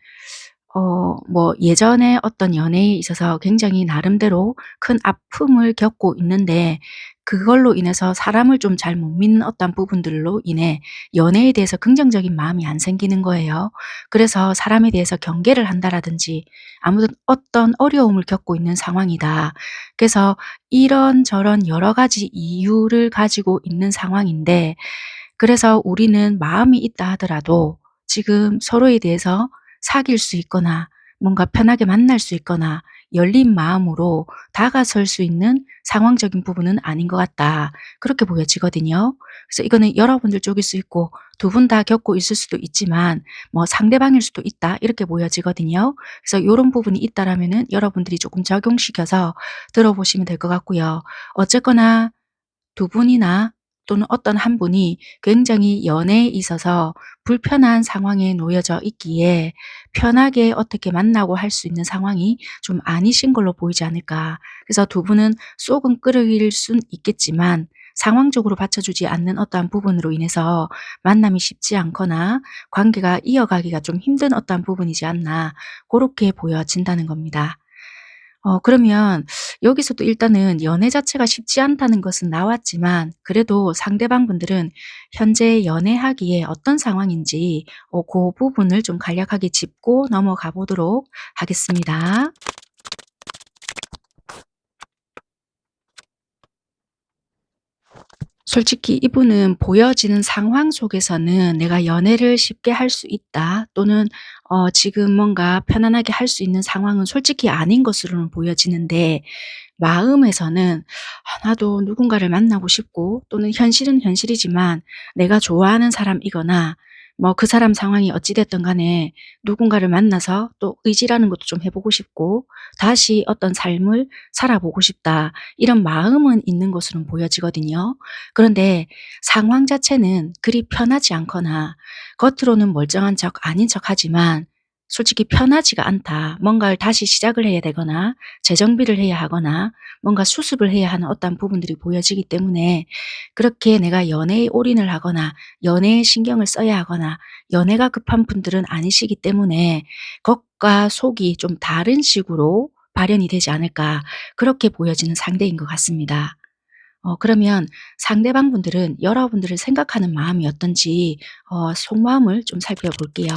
뭐 예전에 어떤 연애에 있어서 굉장히 나름대로 큰 아픔을 겪고 있는데 그걸로 인해서 사람을 좀 잘 못 믿는 어떤 부분들로 인해 연애에 대해서 긍정적인 마음이 안 생기는 거예요. 그래서 사람에 대해서 경계를 한다라든지 아무튼 어떤 어려움을 겪고 있는 상황이다. 그래서 이런저런 여러 가지 이유를 가지고 있는 상황인데 그래서 우리는 마음이 있다 하더라도 지금 서로에 대해서 사귈 수 있거나 뭔가 편하게 만날 수 있거나 열린 마음으로 다가설 수 있는 상황적인 부분은 아닌 것 같다. 그렇게 보여지거든요. 그래서 이거는 여러분들 쪽일 수 있고 두 분 다 겪고 있을 수도 있지만 뭐 상대방일 수도 있다. 이렇게 보여지거든요. 그래서 요런 부분이 있다라면은 여러분들이 조금 적용시켜서 들어보시면 될 것 같고요. 어쨌거나 두 분이나 또는 어떤 한 분이 굉장히 연애에 있어서 불편한 상황에 놓여져 있기에 편하게 어떻게 만나고 할 수 있는 상황이 좀 아니신 걸로 보이지 않을까. 그래서 두 분은 쏙은 끓일 순 있겠지만 상황적으로 받쳐주지 않는 어떠한 부분으로 인해서 만남이 쉽지 않거나 관계가 이어가기가 좀 힘든 어떠한 부분이지 않나 그렇게 보여진다는 겁니다. 그러면 여기서도 일단은 연애 자체가 쉽지 않다는 것은 나왔지만 그래도 상대방분들은 현재 연애하기에 어떤 상황인지 그 부분을 좀 간략하게 짚고 넘어가 보도록 하겠습니다. 솔직히 이분은 보여지는 상황 속에서는 '내가 연애를 쉽게 할 수 있다.' 또는 지금 뭔가 편안하게 할 수 있는 상황은 솔직히 아닌 것으로는 보여지는데 마음에서는 '아 나도 누군가를 만나고 싶고 또는 현실은 현실이지만 내가 좋아하는 사람이거나 뭐 그 사람 상황이 어찌 됐든 간에 누군가를 만나서 또 의지라는 것도 좀 해 보고 싶고 다시 어떤 삶을 살아보고 싶다.' 이런 마음은 있는 것으로는 보여지거든요. 그런데 상황 자체는 그리 편하지 않거나 겉으로는 멀쩡한 척 아닌 척하지만 솔직히 편하지가 않다. 뭔가를 다시 시작을 해야 되거나 재정비를 해야 하거나 뭔가 수습을 해야 하는 어떤 부분들이 보여지기 때문에 그렇게 내가 연애에 올인을 하거나 연애에 신경을 써야 하거나 연애가 급한 분들은 아니시기 때문에 겉과 속이 좀 다른 식으로 발현이 되지 않을까 그렇게 보여지는 상대인 것 같습니다. 그러면 상대방 분들은 여러분들을 생각하는 마음이 어떤지 속마음을 좀 살펴볼게요.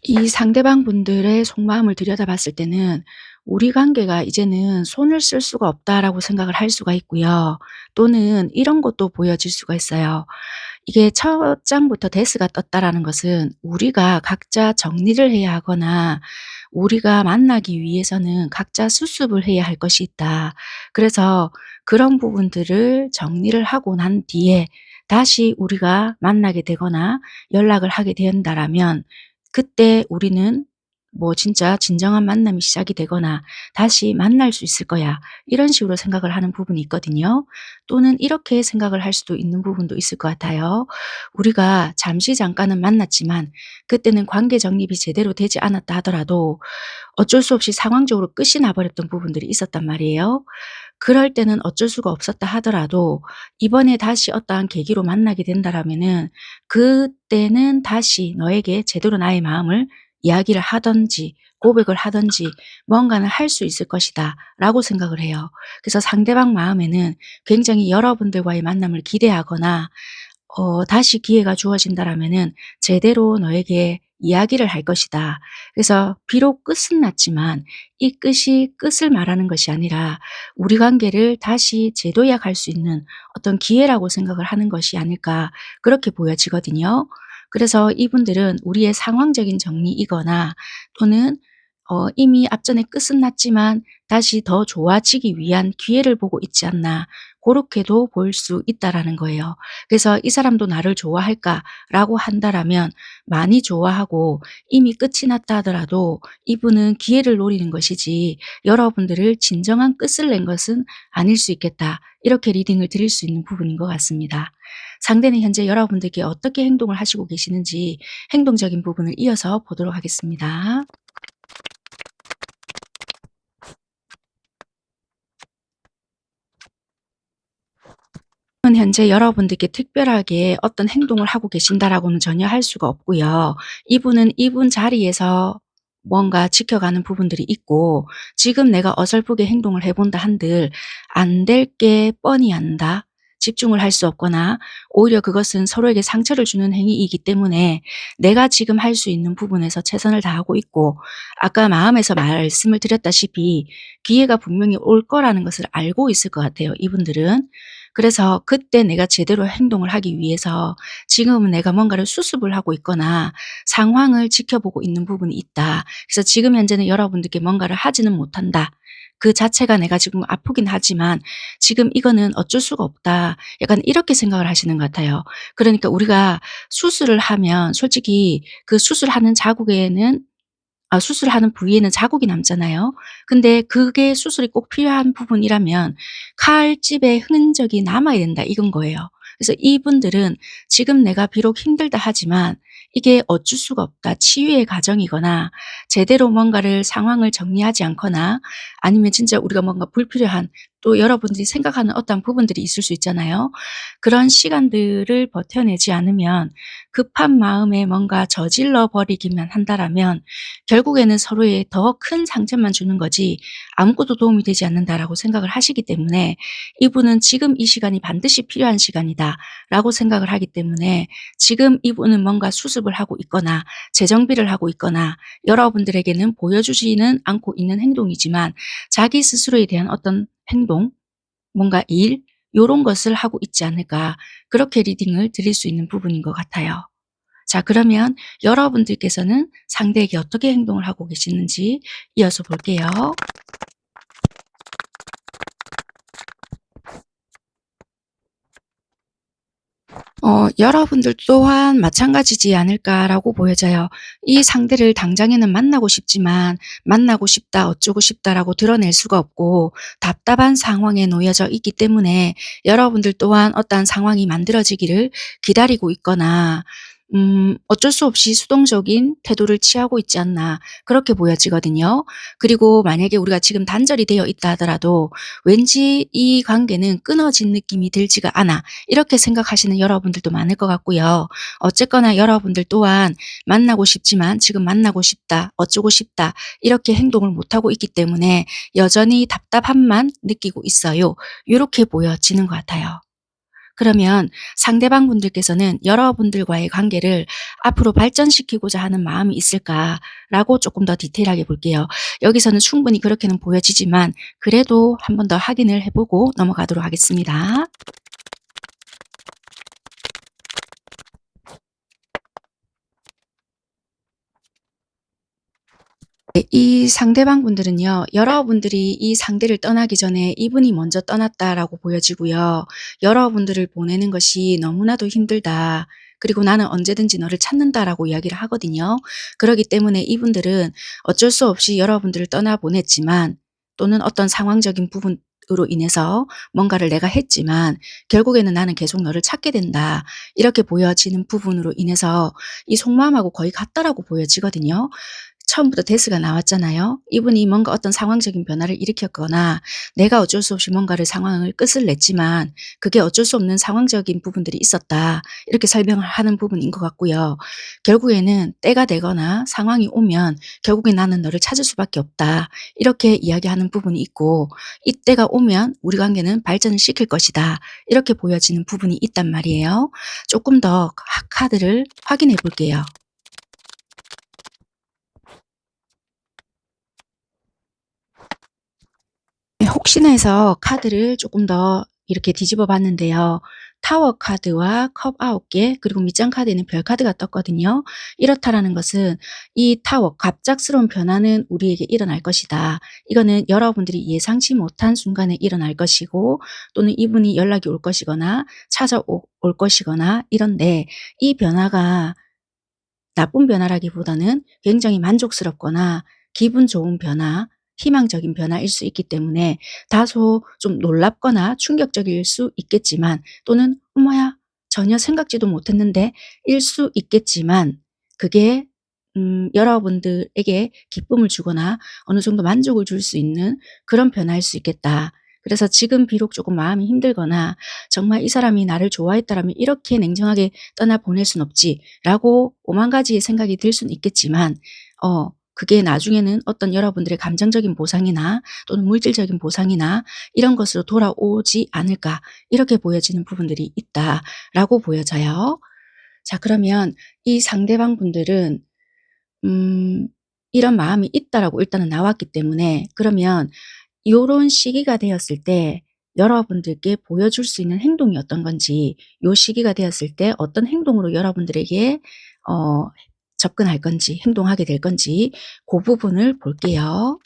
이 상대방 분들의 속마음을 들여다봤을 때는 '우리 관계가 이제는 손을 쓸 수가 없다.'라고 생각을 할 수가 있고요. 또는 이런 것도 보여질 수가 있어요. 이게 첫 장부터 데스가 떴다라는 것은 우리가 각자 정리를 해야 하거나 우리가 만나기 위해서는 각자 수습을 해야 할 것이 있다. 그래서 그런 부분들을 정리를 하고 난 뒤에 다시 우리가 만나게 되거나 연락을 하게 된다라면 그때 우리는 뭐 진짜 진정한 만남이 시작이 되거나 '다시 만날 수 있을 거야.' 이런 식으로 생각을 하는 부분이 있거든요. 또는 이렇게 생각을 할 수도 있는 부분도 있을 것 같아요. 우리가 잠시 잠깐은 만났지만 그때는 관계 정립이 제대로 되지 않았다 하더라도 어쩔 수 없이 상황적으로 끝이 나 버렸던 부분들이 있었단 말이에요. 그럴 때는 어쩔 수가 없었다 하더라도 이번에 다시 어떠한 계기로 만나게 된다라면은 그때는 다시 너에게 제대로 나의 마음을 이야기를 하든지 고백을 하든지 뭔가는 할 수 있을 것이다라고 생각을 해요. 그래서 상대방 마음에는 굉장히 여러분들과의 만남을 기대하거나 다시 기회가 주어진다라면은 제대로 너에게 이야기를 할 것이다. 그래서 비록 끝은 났지만 이 끝이 끝을 말하는 것이 아니라 우리 관계를 다시 재도약할 수 있는 어떤 기회라고 생각을 하는 것이 아닐까 그렇게 보여지거든요. 그래서 이분들은 우리의 상황적인 정리이거나 또는 이미 앞전에 끝은 났지만 다시 더 좋아지기 위한 기회를 보고 있지 않나 그렇게도 볼 수 있다라는 거예요. 그래서 '이 사람도 나를 좋아할까?'라고 한다라면 많이 좋아하고 이미 끝이 났다 하더라도 이분은 기회를 노리는 것이지 여러분들을 진정한 끝을 낸 것은 아닐 수 있겠다. 이렇게 리딩을 드릴 수 있는 부분인 것 같습니다. 상대는 현재 여러분들께 어떻게 행동을 하시고 계시는지 행동적인 부분을 이어서 보도록 하겠습니다. 현재 여러분들께 특별하게 어떤 행동을 하고 계신다라고는 전혀 할 수가 없고요. 이분은 이분 자리에서 뭔가 지켜가는 부분들이 있고 지금 내가 어설프게 행동을 해 본다 한들 안 될 게 뻔히 안다. 집중을 할 수 없거나 오히려 그것은 서로에게 상처를 주는 행위이기 때문에 내가 지금 할 수 있는 부분에서 최선을 다하고 있고 아까 마음에서 말씀을 드렸다시피 기회가 분명히 올 거라는 것을 알고 있을 것 같아요, 이분들은. 그래서 그때 내가 제대로 행동을 하기 위해서 지금은 내가 뭔가를 수습을 하고 있거나 상황을 지켜보고 있는 부분이 있다. 그래서 지금 현재는 여러분들께 뭔가를 하지는 못한다. 그 자체가 내가 지금 아프긴 하지만 지금 이거는 어쩔 수가 없다. 약간 이렇게 생각을 하시는 것 같아요. 그러니까 우리가 수술을 하면 솔직히 그 수술하는 자국에는 수술하는 부위에는 자국이 남잖아요. 근데 그게 수술이 꼭 필요한 부분이라면 칼집의 흔적이 남아야 된다 이건 거예요. 그래서 이분들은 지금 내가 비록 힘들다 하지만 이게 어쩔 수가 없다. 치유의 과정이거나 제대로 뭔가를 상황을 정리하지 않거나 아니면 진짜 우리가 뭔가 불필요한 또 여러분들이 생각하는 어떤 부분들이 있을 수 있잖아요. 그런 시간들을 버텨내지 않으면 급한 마음에 뭔가 저질러 버리기만 한다라면 결국에는 서로에 더 큰 상처만 주는 거지 아무것도 도움이 되지 않는다라고 생각을 하시기 때문에 이분은 지금 이 시간이 반드시 필요한 시간이다라고 생각을 하기 때문에 지금 이분은 뭔가 수습을 하고 있거나 재정비를 하고 있거나 여러분들에게는 보여주지는 않고 있는 행동이지만 자기 스스로에 대한 어떤 행동, 뭔가 일 요런 것을 하고 있지 않을까 그렇게 리딩을 드릴 수 있는 부분인 것 같아요. 자, 그러면 여러분들께서는 상대에게 어떻게 행동을 하고 계시는지 이어서 볼게요. 여러분들 또한 마찬가지지 않을까라고 보여져요. 이 상대를 당장에는 만나고 싶지만 만나고 싶다, 어쩌고 싶다라고 드러낼 수가 없고 답답한 상황에 놓여져 있기 때문에 여러분들 또한 어떠한 상황이 만들어지기를 기다리고 있거나 어쩔 수 없이 수동적인 태도를 취하고 있지 않나 그렇게 보여지거든요. 그리고 만약에 우리가 지금 단절이 되어 있다 하더라도 왠지 이 관계는 끊어진 느낌이 들지가 않아 이렇게 생각하시는 여러분들도 많을 것 같고요. 어쨌거나 여러분들 또한 만나고 싶지만 지금 만나고 싶다, 어쩌고 싶다 이렇게 행동을 못하고 있기 때문에 여전히 답답함만 느끼고 있어요. 이렇게 보여지는 것 같아요. 그러면 상대방 분들께서는 여러분들과의 관계를 앞으로 발전시키고자 하는 마음이 있을까라고 조금 더 디테일하게 볼게요. 여기서는 충분히 그렇게는 보여지지만 그래도 한 번 더 확인을 해보고 넘어가도록 하겠습니다. 네, 이 상대방 분들은요. 여러분들이 이 상대를 떠나기 전에 이분이 먼저 떠났다라고 보여지고요. 여러분들을 보내는 것이 너무나도 힘들다. 그리고 나는 언제든지 너를 찾는다라고 이야기를 하거든요. 그렇기 때문에 이분들은 어쩔 수 없이 여러분들을 떠나보냈지만 또는 어떤 상황적인 부분으로 인해서 뭔가를 내가 했지만 결국에는 나는 계속 너를 찾게 된다. 이렇게 보여지는 부분으로 인해서 이 속마음하고 거의 같다라고 보여지거든요. 처음부터 데스가 나왔잖아요. 이분이 뭔가 어떤 상황적인 변화를 일으켰거나 내가 어쩔 수 없이 뭔가를 상황을 끝을 냈지만 그게 어쩔 수 없는 상황적인 부분들이 있었다. 이렇게 설명을 하는 부분인 것 같고요. 결국에는 때가 되거나 상황이 오면 결국에 나는 너를 찾을 수밖에 없다. 이렇게 이야기하는 부분이 있고 이때가 오면 우리 관계는 발전을 시킬 것이다. 이렇게 보여지는 부분이 있단 말이에요. 조금 더 카드를 확인해 볼게요. 네, 혹시나 해서 카드를 조금 더 이렇게 뒤집어 봤는데요. 타워 카드와 컵 9개 그리고 밑장 카드에는 별 카드가 떴거든요. 이렇다라는 것은 이 타워 갑작스러운 변화는 우리에게 일어날 것이다. 이거는 여러분들이 예상치 못한 순간에 일어날 것이고 또는 이분이 연락이 올 것이거나 찾아올 것이거나 이런데 이 변화가 나쁜 변화라기보다는 굉장히 만족스럽거나 기분 좋은 변화, 희망적인 변화일 수 있기 때문에 다소 좀 놀랍거나 충격적일 수 있겠지만 또는 어머야 전혀 생각지도 못했는데 일 수 있겠지만 그게 여러분들에게 기쁨을 주거나 어느 정도 만족을 줄 수 있는 그런 변화일 수 있겠다. 그래서 지금 비록 조금 마음이 힘들거나 정말 이 사람이 나를 좋아했다라면 이렇게 냉정하게 떠나보낼 순 없지라고 오만 가지의 생각이 들 수는 있겠지만 그게 나중에는 어떤 여러분들의 감정적인 보상이나 또는 물질적인 보상이나 이런 것으로 돌아오지 않을까 이렇게 보여지는 부분들이 있다라고 보여져요. 자, 그러면 이 상대방 분들은 이런 마음이 있다라고 일단은 나왔기 때문에 그러면 요런 시기가 되었을 때 여러분들께 보여줄 수 있는 행동이 어떤 건지 요 시기가 되었을 때 어떤 행동으로 여러분들에게 접근할 건지 행동하게 될 건지 그 부분을 볼게요.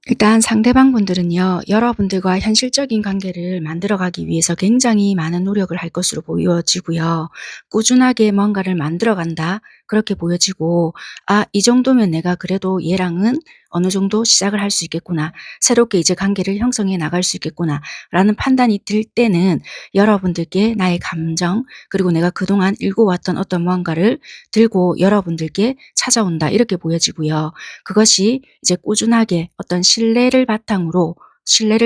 일단 상대방 분들은요. 여러분들과 현실적인 관계를 만들어가기 위해서 굉장히 많은 노력을 할 것으로 보여지고요. 꾸준하게 뭔가를 만들어간다. 그렇게 보여지고 '아 이 정도면 내가 그래도 얘랑은 어느 정도 시작을 할 수 있겠구나. 새롭게 이제 관계를 형성해 나갈 수 있겠구나.'라는 판단이 들 때는 여러분들께 나의 감정 그리고 내가 그동안 읽어왔던 어떤 무언가를 들고 여러분들께 찾아온다 이렇게 보여지고요. 그것이 이제 꾸준하게 어떤 신뢰를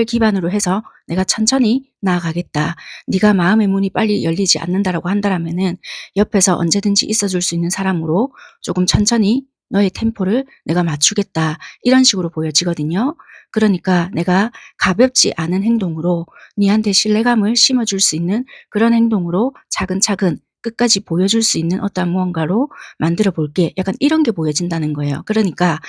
기반으로 해서 '내가 천천히 나아가겠다. 네가 마음의 문이 빨리 열리지 않는다.'라고 한다면은 옆에서 언제든지 있어 줄 수 있는 사람으로 조금 천천히 너의 템포를 내가 맞추겠다. 이런 식으로 보여지거든요. 그러니까 내가 가볍지 않은 행동으로 니한테 신뢰감을 심어줄 수 있는 그런 행동으로 차근차근 끝까지 보여줄 수 있는 어떠한 무언가로 만들어 볼게. 약간 이런 게 보여진다는 거예요. 그러니까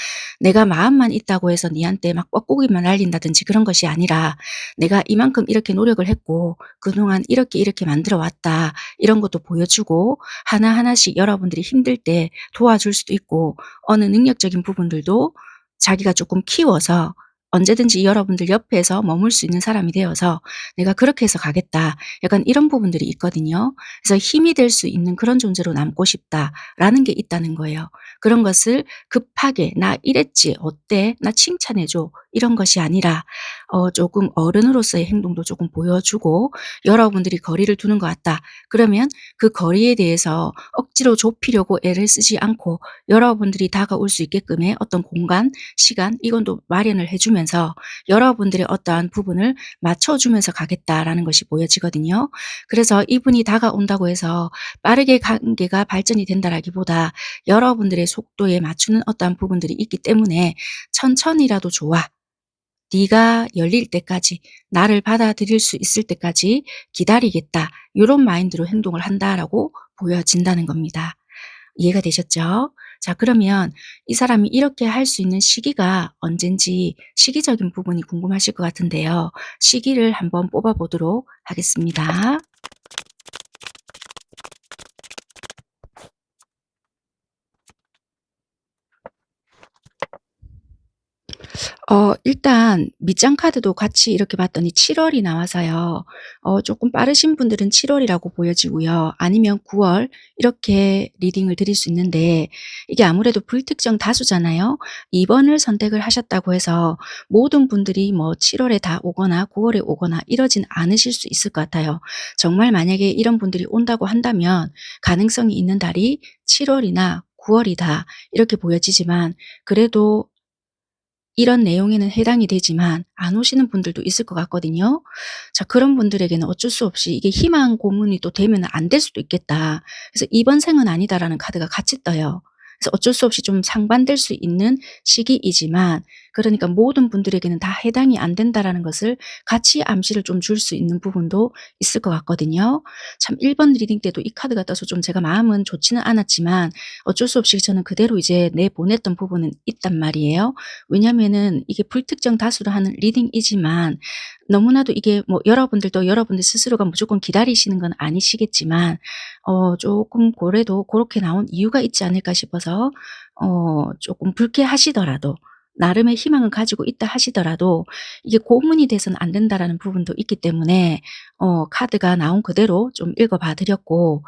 내가 마음만 있다고 해서 니한테 막 뻐꾸기만 날린다든지 그런 것이 아니라 내가 이만큼 이렇게 노력을 했고 그동안 이렇게 만들어 왔다. 이런 것도 보여주고 하나하나씩 여러분들이 힘들 때 도와줄 수도 있고 어느 능력적인 부분들도 자기가 조금 키워서 언제든지 여러분들 옆에서 머물 수 있는 사람이 되어서 '내가 그렇게 해서 가겠다.' 약간 이런 부분들이 있거든요. 그래서 '힘이 될 수 있는 그런 존재로 남고 싶다.'라는 게 있다는 거예요. 그런 것을 급하게 "나 이랬지. 어때? 나 칭찬해 줘." 이런 것이 아니라 조금 어른으로서의 행동도 조금 보여주고 여러분들이 거리를 두는 것 같다. 그러면 그 거리에 대해서 억지로 좁히려고 애를 쓰지 않고 여러분들이 다가올 수 있게끔의 어떤 공간, 시간 이건 또 마련을 해 주면서 여러분들의 어떠한 부분을 맞춰 주면서 가겠다라는 것이 보여지거든요. 그래서 이분이 다가온다고 해서 빠르게 관계가 발전이 된다라기보다 여러분들의 속도에 맞추는 어떠한 부분들이 있기 때문에 '천천히라도 좋아. 네가 열릴 때까지 나를 받아들일 수 있을 때까지 기다리겠다.' 요런 마인드로 행동을 한다라고 보여진다는 겁니다. 이해가 되셨죠? 자 그러면 이 사람이 이렇게 할 수 있는 시기가 언젠지 시기적인 부분이 궁금하실 것 같은데요. 시기를 한번 뽑아 보도록 하겠습니다. 일단 밑장 카드도 같이 이렇게 봤더니 7 월이 나와서요. 쪼끔 빠르신 분들은 7 월이라고 보여지고요. 아니면 9월 이렇게 리딩을 드릴 수 있는데 이게 아무래도 불특정 다수잖아요. 2 번을 선택을 하셨다고 해서 모든 분들이 뭐 7 월에 다 오거나 9 월에 오거나 이러진 않으실 수 있을 것 같아요. 정말 만약에 이런 분들이 온다고 한다면 가능성이 있는 달이 7 월이나 9 월이다 이렇게 보여지지만 그래도 이런 내용에는 해당이 되지만 안 오시는 분들도 있을 것 같거든요. 자 그런 분들에게는 어쩔 수 없이 이게 희망 고문이 또 되면 안 될 수도 있겠다. 그래서 '이번 생은 아니다.'라는 카드가 같이 떠요. 그래서 어쩔 수 없이 좀 상반될 수 있는 시기이지만 그러니까 모든 분들에게는 다 해당이 안 된다라는 것을 같이 암시를 좀 줄 수 있는 부분도 있을 것 같거든요. 참 1번 리딩 때도 이 카드가 떠서 좀 제가 마음은 좋지는 않았지만 어쩔 수 없이 저는 그대로 이제 내보냈던 부분은 있단 말이에요. 왜냐면은 이게 불특정 다수로 하는 리딩이지만 너무나도 이게 뭐 여러분들도 여러분들 스스로가 무조건 기다리시는 건 아니시겠지만 쪼끔 고래도 고렇게 나온 이유가 있지 않을까 싶어서 쪼끔 불쾌하시더라도 나름의 희망을 가지고 있다 하시더라도 이게 고문이 돼서는 안 된다라는 부분도 있기 때문에 카드가 나온 그대로 좀 읽어 봐 드렸고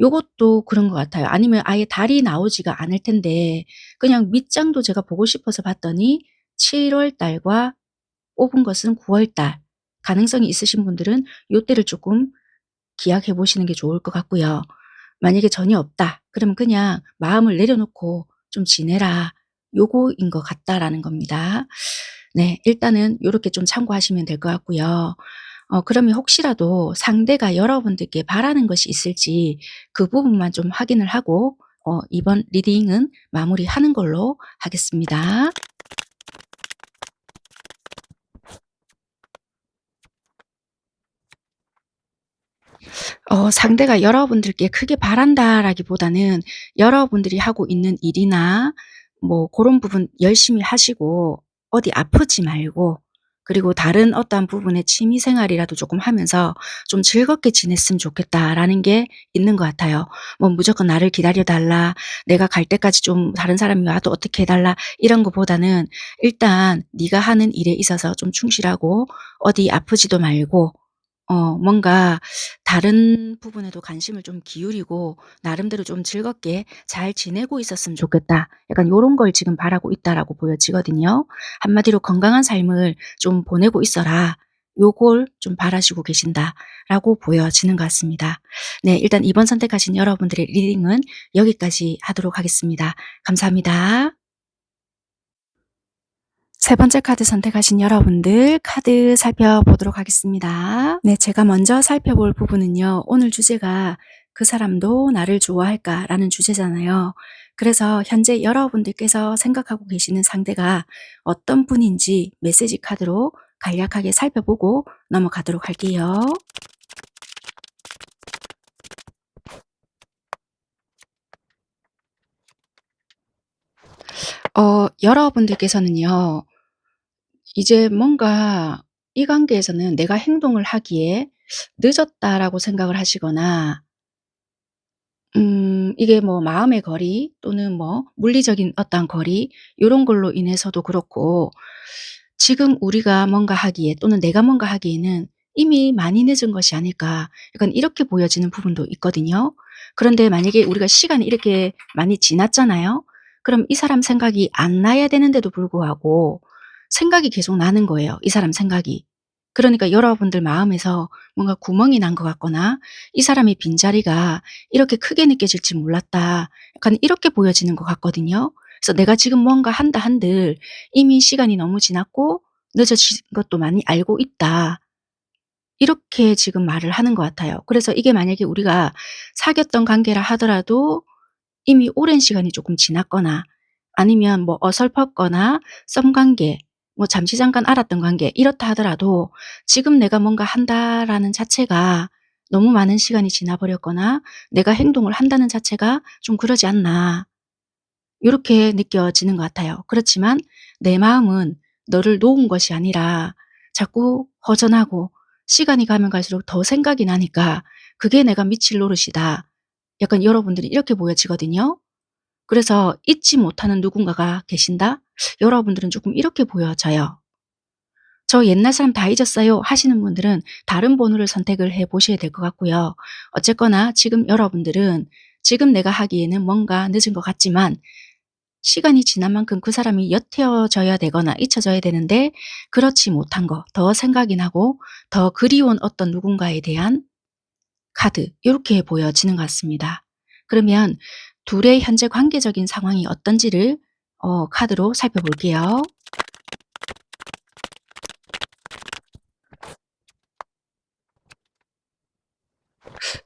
요것도 그런 것 같아요. 아니면 아예 달이 나오지가 않을 텐데 그냥 밑장도 제가 보고 싶어서 봤더니 7월 달과 뽑은 것은 9월 달. 가능성이 있으신 분들은 요때를 조금 기약해 보시는 게 좋을 것 같고요. 만약에 전혀 없다. 그러면 그냥 마음을 내려놓고 좀 지내라. 요거인 것 같다라는 겁니다. 네. 일단은 요렇게 좀 참고하시면 될 것 같고요. 그러면 혹시라도 상대가 여러분들께 바라는 것이 있을지 그 부분만 좀 확인을 하고 이번 리딩은 마무리하는 걸로 하겠습니다. 상대가 여러분들께 크게 바란다라기보다는 여러분들이 하고 있는 일이나 뭐 고런 부분 열심히 하시고 어디 아프지 말고 그리고 다른 어떠한 부분의 취미 생활이라도 조금 하면서 '좀 즐겁게 지냈으면 좋겠다.'라는 게 있는 것 같아요. 뭐 무조건 '나를 기다려 달라. 내가 갈 때까지 좀 다른 사람이 와도 어떻게 해 달라.' 이런 것보다는 일단 네가 하는 일에 있어서 좀 충실하고 어디 아프지도 말고 뭔가 다른 부분에도 관심을 좀 기울이고 나름대로 좀 즐겁게 잘 지내고 있었으면 좋겠다. 약간 요런 걸 지금 바라고 있다라고 보여지거든요. 한마디로 "건강한 삶을 좀 보내고 있어라." 요걸 좀 바라시고 계신다라고 보여지는 것 같습니다. 네, 일단 이번 선택하신 여러분들의 리딩은 여기까지 하도록 하겠습니다. 감사합니다. 세 번째 카드 선택하신 여러분들 카드 살펴보도록 하겠습니다. 네, 제가 먼저 살펴볼 부분은요. 오늘 주제가 "그 사람도 나를 좋아할까?" 라는 주제잖아요. 그래서 현재 여러분들께서 생각하고 계시는 상대가 어떤 분인지 메시지 카드로 간략하게 살펴보고 넘어가도록 할게요. 여러분들께서는요. 이제 뭔가 이 관계에서는 내가 행동을 하기에 늦었다라고 생각을 하시거나 이게 뭐 마음의 거리 또는 뭐 물리적인 어떠한 거리 요런 걸로 인해서도 그렇고 지금 우리가 뭔가 하기에 또는 내가 뭔가 하기에는 이미 많이 늦은 것이 아닐까 약간 이렇게 보여지는 부분도 있거든요. 그런데 만약에 우리가 시간이 이렇게 많이 지났잖아요. 그럼 이 사람 생각이 안 나야 되는데도 불구하고 생각이 계속 나는 거예요, 이 사람 생각이. 그러니까 여러분들 마음에서 뭔가 구멍이 난 것 같거나 '이 사람의 빈자리가 이렇게 크게 느껴질지 몰랐다.' 약간 이렇게 보여지는 것 같거든요. 그래서 내가 지금 뭔가 한다 한들 이미 시간이 너무 지났고 늦어진 것도 많이 알고 있다. 이렇게 지금 말을 하는 것 같아요. 그래서 이게 만약에 우리가 사귀었던 관계라 하더라도 이미 오랜 시간이 조금 지났거나 아니면 뭐 어설펐거나 썸 관계 뭐 잠시 잠깐 알았던 관계 이렇다 하더라도 지금 내가 뭔가 한다라는 자체가 너무 많은 시간이 지나 버렸거나 내가 행동을 한다는 자체가 좀 그러지 않나. 요렇게 느껴지는 것 같아요. 그렇지만 내 마음은 너를 놓은 것이 아니라 자꾸 허전하고 시간이 가면 갈수록 더 생각이 나니까 그게 내가 미칠 노릇이다. 약간 여러분들이 이렇게 보여지거든요. 그래서 잊지 못하는 누군가가 계신다? 여러분들은 조금 이렇게 보여져요. "저 옛날 사람 다 잊었어요." 하시는 분들은 다른 번호를 선택을 해 보셔야 될 것 같고요. 어쨌거나 지금 여러분들은 지금 내가 하기에는 뭔가 늦은 것 같지만 시간이 지난 만큼 그 사람이 옅어져야 되거나 잊혀져야 되는데 그렇지 못한 거, 더 생각이 나고 더 그리운 어떤 누군가에 대한 카드 요렇게 보여지는 것 같습니다. 그러면 둘의 현재 관계적인 상황이 어떤지를 카드로 살펴볼게요.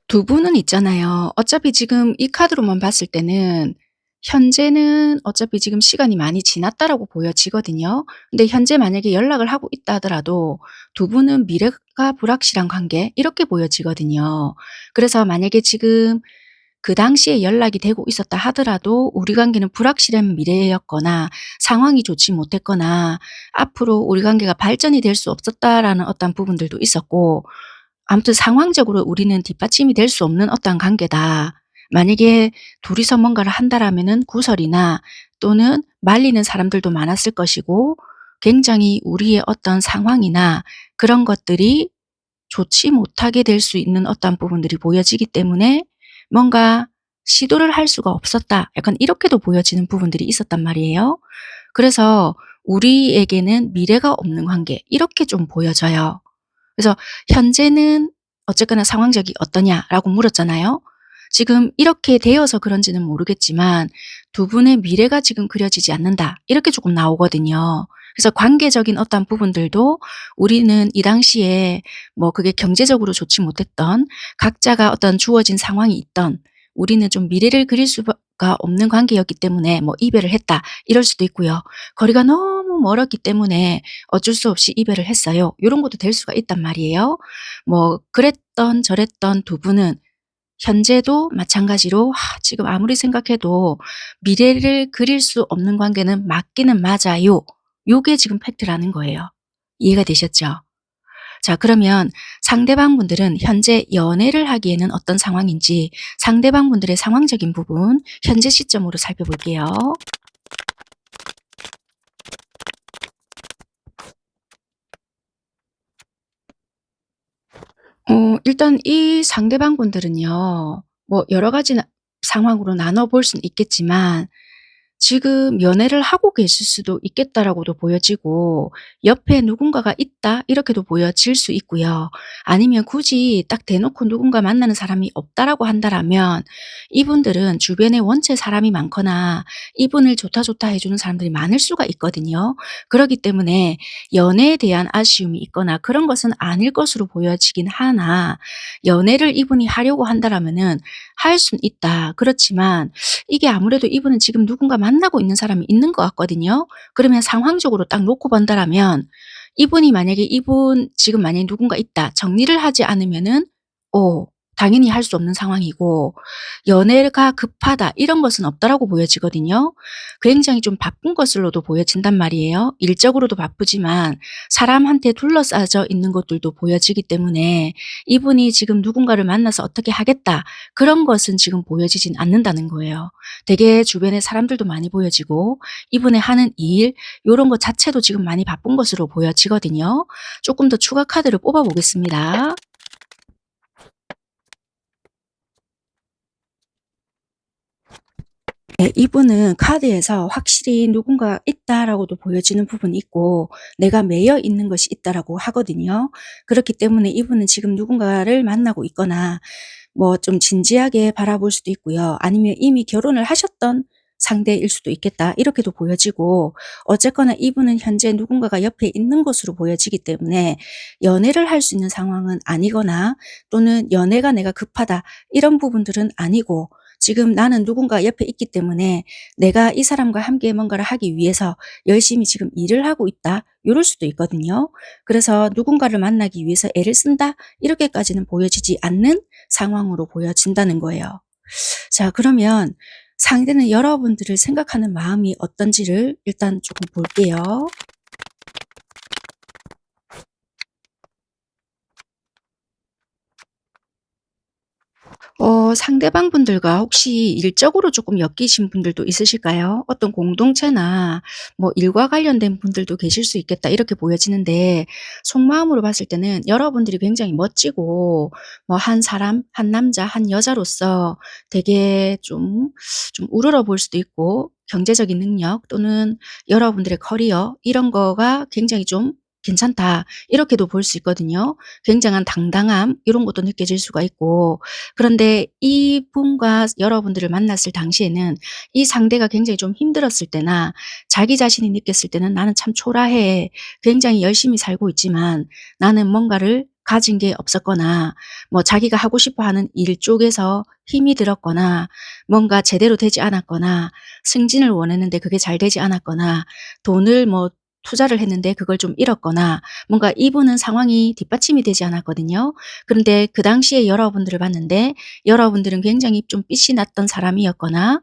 두 분은 있잖아요. 어차피 지금 이 카드로만 봤을 때는 현재는 어차피 지금 시간이 많이 지났다라고 보여지거든요. 근데 현재 만약에 연락을 하고 있다 하더라도 두 분은 미래가 불확실한 관계 이렇게 보여지거든요. 그래서 만약에 지금 그 당시에 연락이 되고 있었다 하더라도 우리 관계는 불확실한 미래였거나 상황이 좋지 못했거나 앞으로 우리 관계가 발전이 될 수 없었다라는 어떤 부분들도 있었고 아무튼 상황적으로 우리는 뒷받침이 될 수 없는 어떠한 관계다. 만약에 둘이서 뭔가를 한다라면은 구설이나 또는 말리는 사람들도 많았을 것이고 굉장히 우리의 어떤 상황이나 그런 것들이 좋지 못하게 될 수 있는 어떠한 부분들이 보여지기 때문에 뭔가 '시도를 할 수가 없었다.' 약간 이렇게도 보여지는 부분들이 있었단 말이에요. 그래서 우리에게는 미래가 없는 관계 이렇게 좀 보여져요. 그래서 "현재는 어쨌거나 상황적이 어떠냐?"라고 물었잖아요. 지금 이렇게 되어서 그런지는 모르겠지만 "두 분의 미래가 지금 그려지지 않는다." 이렇게 조금 나오거든요. 그래서 관계적인 어떠한 부분들도 우리는 이 당시에 뭐 그게 경제적으로 좋지 못했던 각자가 어떤 주어진 상황이 있던 우리는 좀 미래를 그릴 수가 없는 관계였기 때문에 뭐 "이별을 했다." 이럴 수도 있고요. "거리가 너무 멀었기 때문에 어쩔 수 없이 이별을 했어요." 요런 것도 될 수가 있단 말이에요. 뭐 그랬던 저랬던 두 분은 현재도 마찬가지로 지금 아무리 생각해도 미래를 그릴 수 없는 관계는 맞기는 맞아요. 요게 지금 팩트라는 거예요. 이해가 되셨죠? 자, 그러면 상대방 분들은 현재 연애를 하기에는 어떤 상황인지 상대방 분들의 상황적인 부분 현재 시점으로 살펴볼게요. 일단 이 상대방분들은요. 뭐 여러 가지 상황으로 나눠 볼 수는 있겠지만 지금 연애를 하고 계실 수도 있겠다라고도 보여지고 '옆에 누군가가 있다.' 이렇게도 보여질 수 있고요. 아니면 굳이 딱 대놓고 누군가 만나는 사람이 없다라고 한다라면 이분들은 주변에 원체 사람이 많거나 이분을 좋다, 좋다 해 주는 사람들이 많을 수가 있거든요. 그렇기 때문에 연애에 대한 아쉬움이 있거나 그런 것은 아닐 것으로 보여지긴 하나 연애를 이분이 하려고 한다라면은 할 수는 있다. 그렇지만 이게 아무래도 이분은 지금 누군가 만나고 있는 사람이 있는 것 같거든요. 그러면 상황적으로 딱 놓고 본다라면 이분이 만약에 이분 지금 만약에 누군가 있다. 정리를 하지 않으면은 당연히 할 수 없는 상황이고 '연애가 급하다.' 이런 것은 없다라고 보여지거든요. 굉장히 좀 바쁜 것으로도 보여진단 말이에요. 일적으로도 바쁘지만 사람한테 둘러싸여 있는 것들도 보여지기 때문에 이분이 지금 누군가를 만나서 '어떻게 하겠다.' 그런 것은 지금 보여지진 않는다는 거예요. 되게 주변에 사람들도 많이 보여지고 이분의 하는 일 요런 것 자체도 지금 많이 바쁜 것으로 보여지거든요. 쪼끔 더 추가 카드를 뽑아 보겠습니다. 네. 이분은 카드에서 확실히 '누군가 있다.'라고도 보여지는 부분이 있고 '내가 매여 있는 것이 있다.'라고 하거든요. 그렇기 때문에 이분은 지금 누군가를 만나고 있거나 뭐 좀 진지하게 바라볼 수도 있고요. 아니면 이미 결혼을 하셨던 상대일 수도 있겠다 이렇게도 보여지고 어쨌거나 이분은 현재 누군가가 옆에 있는 것으로 보여지기 때문에 연애를 할 수 있는 상황은 아니거나 또는 '연애가 내가 급하다.' 이런 부분들은 아니고 지금 '나는 누군가 옆에 있기 때문에 내가 이 사람과 함께 뭔가를 하기 위해서 열심히 지금 일을 하고 있다.' 요럴 수도 있거든요. 그래서 '누군가를 만나기 위해서 애를 쓴다.' 이렇게까지는 보여지지 않는 상황으로 보여진다는 거예요. 자 그러면 상대는 여러분들을 생각하는 마음이 어떤지를 일단 조금 볼게요. 상대방 분들과 혹시 일적으로 조금 엮이신 분들도 있으실까요? 어떤 공동체나 뭐 일과 관련된 분들도 계실 수 있겠다 이렇게 보여지는데 속마음으로 봤을 때는 여러분들이 굉장히 멋지고 뭐 한 사람, 한 남자, 한 여자로서 되게 좀 우러러 볼 수도 있고 경제적인 능력 또는 여러분들의 커리어 이런 거가 굉장히 좀 '괜찮다.' 이렇게도 볼 수 있거든요. 굉장한 당당함 이런 것도 느껴질 수가 있고 그런데 이분과 여러분들을 만났을 당시에는 이 상대가 굉장히 좀 힘들었을 때나 자기 자신이 느꼈을 때는 '나는 참 초라해. 굉장히 열심히 살고 있지만 나는 뭔가를 가진 게 없었거나 뭐 자기가 하고 싶어 하는 일 쪽에서 힘이 들었거나 뭔가 제대로 되지 않았거나 승진을 원했는데 그게 잘 되지 않았거나 돈을 뭐 투자를 했는데 그걸 좀 잃었거나 뭔가 이분은 상황이 뒷받침이 되지 않았거든요. 그런데 그 당시에 여러분들을 봤는데 여러분들은 굉장히 좀 빚이 났던 사람이었거나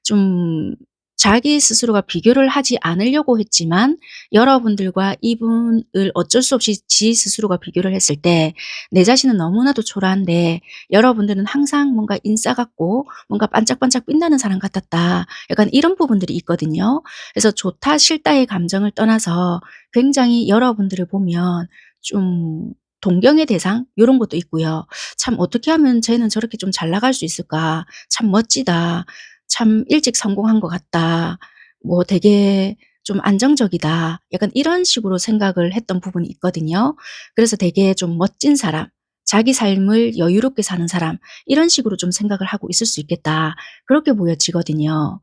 좀 자기 스스로가 비교를 하지 않으려고 했지만 여러분들과 이분을 어쩔 수 없이 지 스스로가 비교를 했을 때 내 자신은 너무나도 초라한데 여러분들은 항상 뭔가 인싸 같고 뭔가 반짝반짝 빛나는 사람 같았다. 약간 이런 부분들이 있거든요. 그래서 좋다 싫다의 감정을 떠나서 굉장히 여러분들을 보면 좀 동경의 대상 요런 것도 있고요. '참 어떻게 하면 쟤는 저렇게 좀 잘 나갈 수 있을까? 참 멋지다. 참 일찍 성공한 것 같다. 뭐 되게 좀 안정적이다.' 약간 이런 식으로 생각을 했던 부분이 있거든요. 그래서 되게 좀 멋진 사람, 자기 삶을 여유롭게 사는 사람 이런 식으로 좀 생각을 하고 있을 수 있겠다. 그렇게 보여지거든요.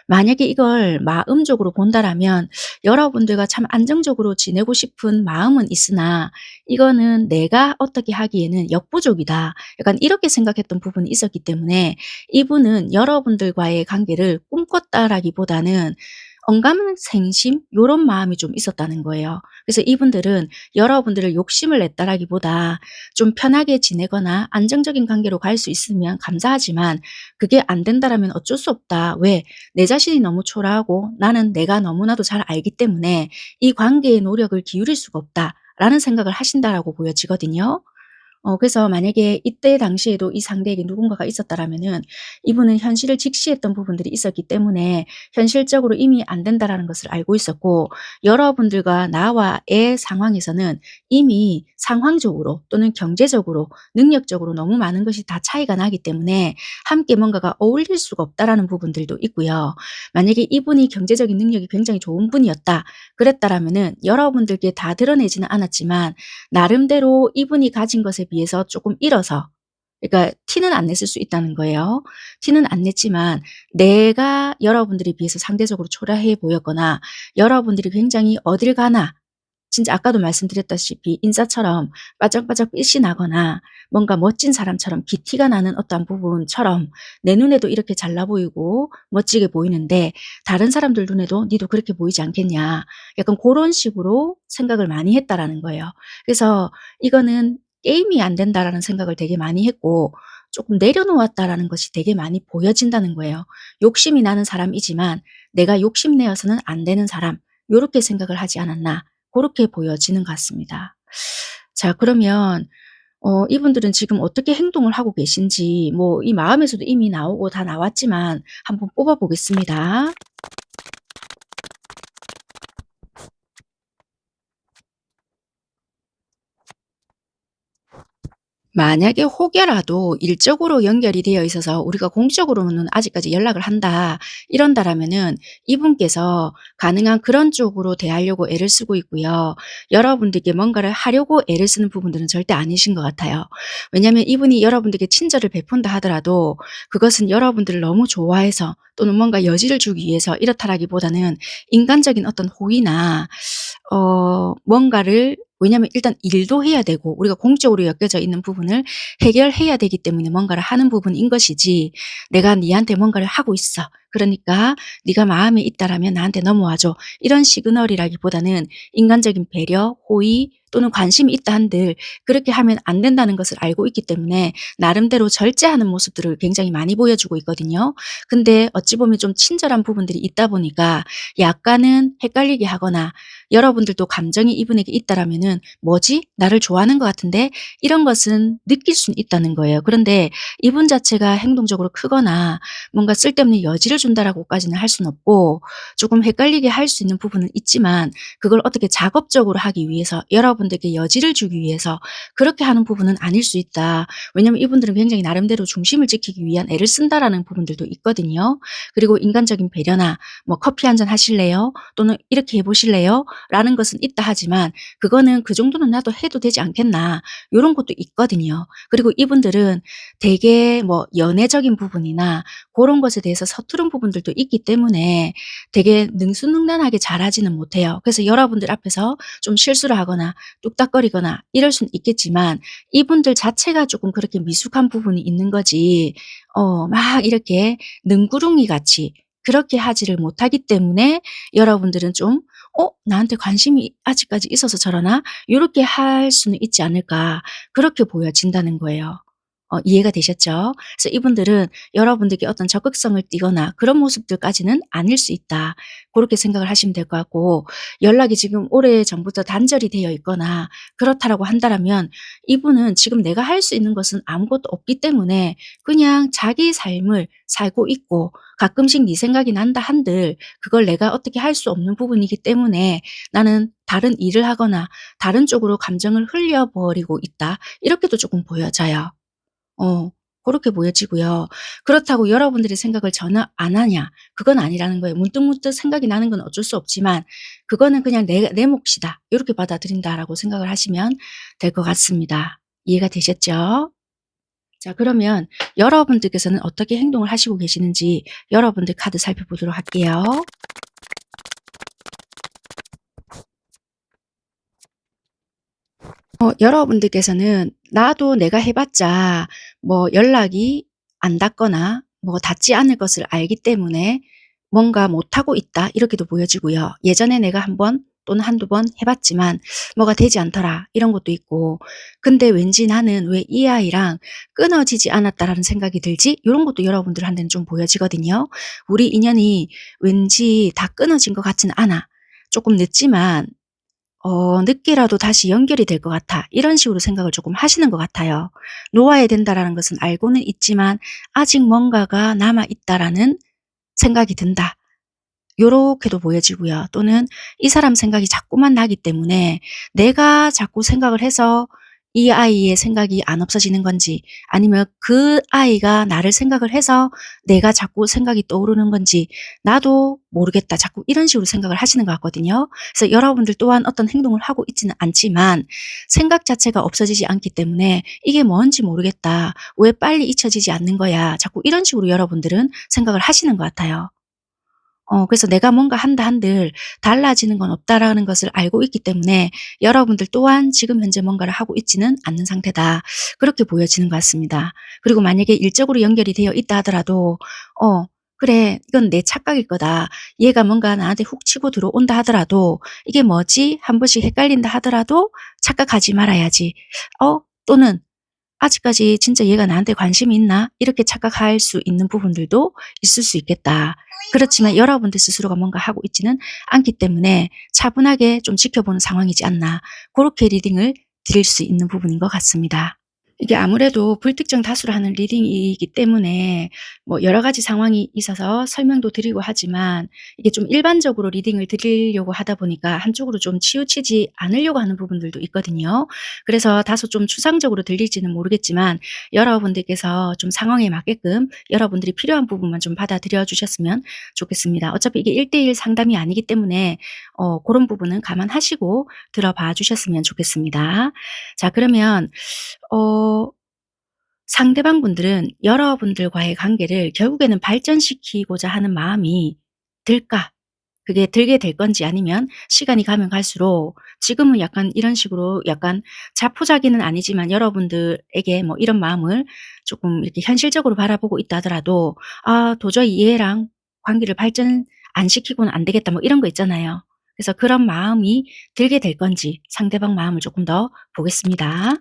만약에 이걸 마음적으로 본다라면 여러분들과 참 안정적으로 지내고 싶은 마음은 있으나 이거는 '내가 어떻게 하기에는 역부족이다.' 약간 이렇게 생각했던 부분이 있었기 때문에 이분은 여러분들과의 관계를 꿈꿨다라기보다는 언감생심 요런 마음이 좀 있었다는 거예요. 그래서 이분들은 여러분들을 욕심을 냈다라기보다 좀 편하게 지내거나 안정적인 관계로 갈 수 있으면 감사하지만 그게 안 된다라면 어쩔 수 없다. 왜? 내 자신이 너무 초라하고 나는 내가 너무나도 잘 알기 때문에 이 관계에 노력을 기울일 수가 없다라는 생각을 하신다라고 보여지거든요. 그래서 만약에 이때 당시에도 이 상대에게 누군가가 있었다라면은 이분은 현실을 직시했던 부분들이 있었기 때문에 현실적으로 이미 안 된다라는 것을 알고 있었고, 여러분들과 나와의 상황에서는 이미 상황적으로 또는 경제적으로 능력적으로 너무 많은 것이 다 차이가 나기 때문에 함께 뭔가가 어울릴 수가 없다라는 부분들도 있고요. 만약에 이분이 경제적인 능력이 굉장히 좋은 분이었다 그랬다라면은 여러분들께 다 드러내지는 않았지만 나름대로 이분이 가진 것에 비해서 조금 잃어서, 그러니까 티는 안 냈을 수 있다는 거예요. 티는 안 냈지만 내가 여러분들에 비해서 상대적으로 초라해 보였거나 여러분들이 굉장히 어딜 가나 진짜 아까도 말씀드렸다시피 인싸처럼 바짝바짝 빛이 나거나 뭔가 멋진 사람처럼 기티가 나는 어떠한 부분처럼 내 눈에도 이렇게 잘나 보이고 멋지게 보이는데 다른 사람들 눈에도 니도 그렇게 보이지 않겠냐. 약간 그런 식으로 생각을 많이 했다라는 거예요. 그래서 이거는 게임이 안 된다라는 생각을 되게 많이 했고 조금 내려놓았다라는 것이 되게 많이 보여진다는 거예요. 욕심이 나는 사람이지만 내가 욕심내어서는 안 되는 사람, 요렇게 생각을 하지 않았나. 그렇게 보여지는 것 같습니다. 자, 그러면 이분들은 지금 어떻게 행동을 하고 계신지 뭐 이 마음에서도 이미 나오고 다 나왔지만 한번 뽑아 보겠습니다. 만약에 혹여라도 일적으로 연결이 되어 있어서 우리가 공적으로는 아직까지 연락을 한다 이런다라면은 이분께서 가능한 그런 쪽으로 대하려고 애를 쓰고 있고요. 여러분들께 뭔가를 하려고 애를 쓰는 부분들은 절대 아니신 것 같아요. 왜냐하면 이분이 여러분들께 친절을 베푼다 하더라도 그것은 여러분들을 너무 좋아해서 또는 뭔가 여지를 주기 위해서 이렇다라기보다는 인간적인 어떤 호의나 뭔가를, 왜냐하면 일단 일도 해야 되고 우리가 공적으로 엮여져 있는 부분을 해결해야 되기 때문에 뭔가를 하는 부분인 것이지, 내가 니한테 뭔가를 하고 있어. 그러니까 네가 마음에 있다라면 나한테 넘어와 줘. 이런 시그널이라기보다는 인간적인 배려, 호의 또는 관심이 있다 한들 그렇게 하면 안 된다는 것을 알고 있기 때문에 나름대로 절제하는 모습들을 굉장히 많이 보여주고 있거든요. 근데 어찌 보면 좀 친절한 부분들이 있다 보니까 약간은 헷갈리게 하거나, 여러분들도 감정이 이분에게 있다라면은 '뭐지? 나를 좋아하는 것 같은데?' 이런 것은 느낄 수는 있다는 거예요. 그런데 이분 자체가 행동적으로 크거나 뭔가 쓸데없는 여지를 준다라고까지는 할 수는 없고, 조금 헷갈리게 할 수 있는 부분은 있지만 그걸 어떻게 작업적으로 하기 위해서 여러분들께 여지를 주기 위해서 그렇게 하는 부분은 아닐 수 있다. 왜냐하면 이분들은 굉장히 나름대로 중심을 지키기 위한 애를 쓴다라는 부분들도 있거든요. 그리고 인간적인 배려나 뭐 "커피 한 잔 하실래요?" 또는 "이렇게 해 보실래요?" 라는 것은 있다 하지만 그거는 '그 정도는 나도 해도 되지 않겠나.' 요런 것도 있거든요. 그리고 이분들은 되게 뭐 연애적인 부분이나 고런 것에 대해서 서투른 부분들도 있기 때문에 되게 능수능란하게 잘하지는 못해요. 그래서 여러분들 앞에서 좀 실수를 하거나 뚝딱거리거나 이럴 수는 있겠지만 이분들 자체가 조금 그렇게 미숙한 부분이 있는 거지, 막 이렇게 능구렁이 같이 그렇게 하지를 못하기 때문에 여러분들은 좀 '나한테 관심이 아직까지 있어서 저러나?' 요렇게 할 수는 있지 않을까, 그렇게 보여진다는 거예요. 이해가 되셨죠? 그래서 이분들은 여러분들께 어떤 적극성을 띠거나 그런 모습들까지는 아닐 수 있다. 고렇게 생각을 하시면 될 것 같고, 연락이 지금 오래전부터 단절이 되어 있거나 그렇다라고 한다라면 이분은 지금 내가 할 수 있는 것은 아무것도 없기 때문에 그냥 자기 삶을 살고 있고, 가끔씩 네 생각이 난다 한들 그걸 내가 어떻게 할 수 없는 부분이기 때문에 나는 다른 일을 하거나 다른 쪽으로 감정을 흘려버리고 있다. 이렇게도 조금 보여져요. 어 고렇게 보여지고요. 그렇다고 여러분들이 생각을 전혀 안 하냐, 그건 아니라는 거예요. 문득문득 생각이 나는 건 어쩔 수 없지만 그거는 그냥 '내 몫이다.' 요렇게 받아들인다라고 생각을 하시면 될 것 같습니다. 이해가 되셨죠? 자, 그러면 여러분들께서는 어떻게 행동을 하시고 계시는지 여러분들 카드 살펴보도록 할게요. 여러분들께서는 나도 내가 해 봤자 뭐 연락이 안 닿거나 뭐 닿지 않을 것을 알기 때문에 뭔가 못하고 있다 이렇게도 보여지고요. 예전에 내가 한 번 또는 한두 번 해 봤지만 뭐가 되지 않더라 이런 것도 있고, 근데 왠지 나는 '왜 이 아이랑 끊어지지 않았다.'라는 생각이 들지? 요런 것도 여러분들한테는 좀 보여지거든요. 우리 인연이 왠지 다 끊어진 것 같지는 않아. 조금 늦지만 늦게라도 다시 연결이 될 것 같아. 이런 식으로 생각을 조금 하시는 것 같아요. 놓아야 된다라는 것은 알고는 있지만 아직 뭔가가 남아 있다라는 생각이 든다. 요렇게도 보여지고요. 또는 이 사람 생각이 자꾸만 나기 때문에 내가 자꾸 생각을 해서 이 아이의 생각이 안 없어지는 건지, 아니면 그 아이가 나를 생각을 해서 내가 자꾸 생각이 떠오르는 건지 나도 모르겠다. 자꾸 이런 식으로 생각을 하시는 것 같거든요. 그래서 여러분들 또한 어떤 행동을 하고 있지는 않지만 생각 자체가 없어지지 않기 때문에 이게 뭔지 모르겠다. 왜 빨리 잊혀지지 않는 거야. 자꾸 이런 식으로 여러분들은 생각을 하시는 것 같아요. 그래서 내가 뭔가 한다 한들 달라지는 건 없다라는 것을 알고 있기 때문에 여러분들 또한 지금 현재 뭔가를 하고 있지는 않는 상태다. 그렇게 보여지는 것 같습니다. 그리고 만약에 일적으로 연결이 되어 있다 하더라도 '그래. 이건 내 착각일 거다. 얘가 뭔가 나한테 훅 치고 들어온다 하더라도 이게 뭐지?' 한 번씩 헷갈린다 하더라도 착각하지 말아야지. 또는 '아직까지 진짜 얘가 나한테 관심이 있나?' 이렇게 착각할 수 있는 부분들도 있을 수 있겠다. 그렇지만 여러분들 스스로가 뭔가 하고 있지는 않기 때문에 차분하게 좀 지켜보는 상황이지 않나. 그렇게 리딩을 드릴 수 있는 부분인 것 같습니다. 이게 아무래도 불특정 다수로 하는 리딩이기 때문에 뭐 여러 가지 상황이 있어서 설명도 드리고 하지만 이게 좀 일반적으로 리딩을 드리려고 하다 보니까 한쪽으로 좀 치우치지 않으려고 하는 부분들도 있거든요. 그래서 다소 좀 추상적으로 들릴지는 모르겠지만 여러분들께서 좀 상황에 맞게끔 여러분들이 필요한 부분만 좀 받아들여 주셨으면 좋겠습니다. 어차피 이게 1:1 상담이 아니기 때문에 그런 부분은 감안하시고 들어봐 주셨으면 좋겠습니다. 자, 그러면 어 상대방분들은 여러분들과의 관계를 결국에는 발전시키고자 하는 마음이 들까? 그게 들게 될 건지, 아니면 시간이 가면 갈수록 지금은 약간 이런 식으로 약간 자포자기는 아니지만 여러분들에게 뭐 이런 마음을 조금 이렇게 현실적으로 바라보고 있다 하더라도 '아 도저히 얘랑 관계를 발전 안 시키고는 안 되겠다.' 뭐 이런 거 있잖아요. 그래서 그런 마음이 들게 될 건지 상대방 마음을 조금 더 보겠습니다.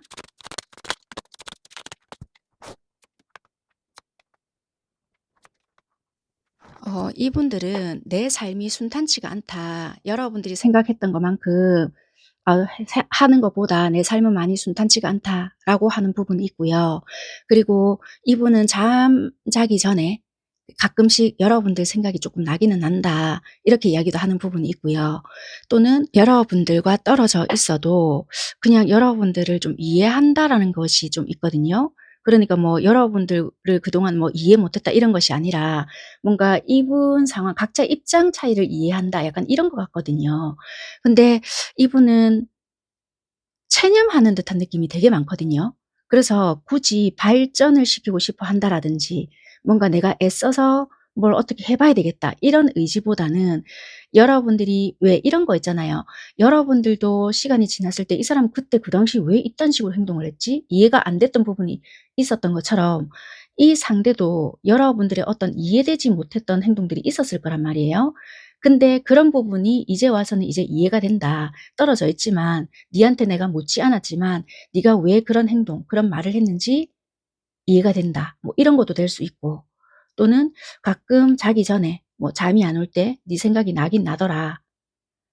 이분들은 '내 삶이 순탄치가 않다. 여러분들이 생각했던 것만큼 하는 것보다 내 삶은 많이 순탄치가 않다.'라고 하는 부분이 있고요. 그리고 이분은 잠자기 전에 가끔씩 '여러분들 생각이 조금 나기는 난다.' 이렇게 이야기도 하는 부분이 있고요. 또는 여러분들과 떨어져 있어도 그냥 여러분들을 좀 이해한다라는 것이 좀 있거든요. 그러니까 뭐 여러분들을 그동안 뭐 '이해 못 했다.' 이런 것이 아니라 뭔가 이분 상황 각자 입장 차이를 이해한다, 약간 이런 것 같거든요. 근데 이분은 체념하는 듯한 느낌이 되게 많거든요. 그래서 굳이 발전을 시키고 싶어 한다라든지 뭔가 '내가 애써서 뭘 어떻게 해 봐야 되겠다.' 이런 의지보다는 여러분들이 왜 이런 거 있잖아요. 여러분들도 시간이 지났을 때 '이 사람은 그때 그 당시 왜 이딴 식으로 행동을 했지?' 이해가 안 됐던 부분이 있었던 것처럼 이 상대도 여러분들의 어떤 이해되지 못했던 행동들이 있었을 거란 말이에요. 근데 그런 부분이 이제 와서는 이제 이해가 된다. 떨어져 있지만 니한테 내가 묻지 않았지만 네가 왜 그런 행동, 그런 말을 했는지 이해가 된다. 뭐 이런 것도 될 수 있고, 또는 가끔 자기 전에 뭐 잠이 안 올 때 "네 생각이 나긴 나더라.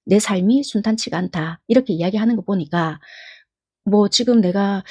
내 삶이 순탄치가 않다." 이렇게 이야기하는 거 보니까 뭐 지금 내가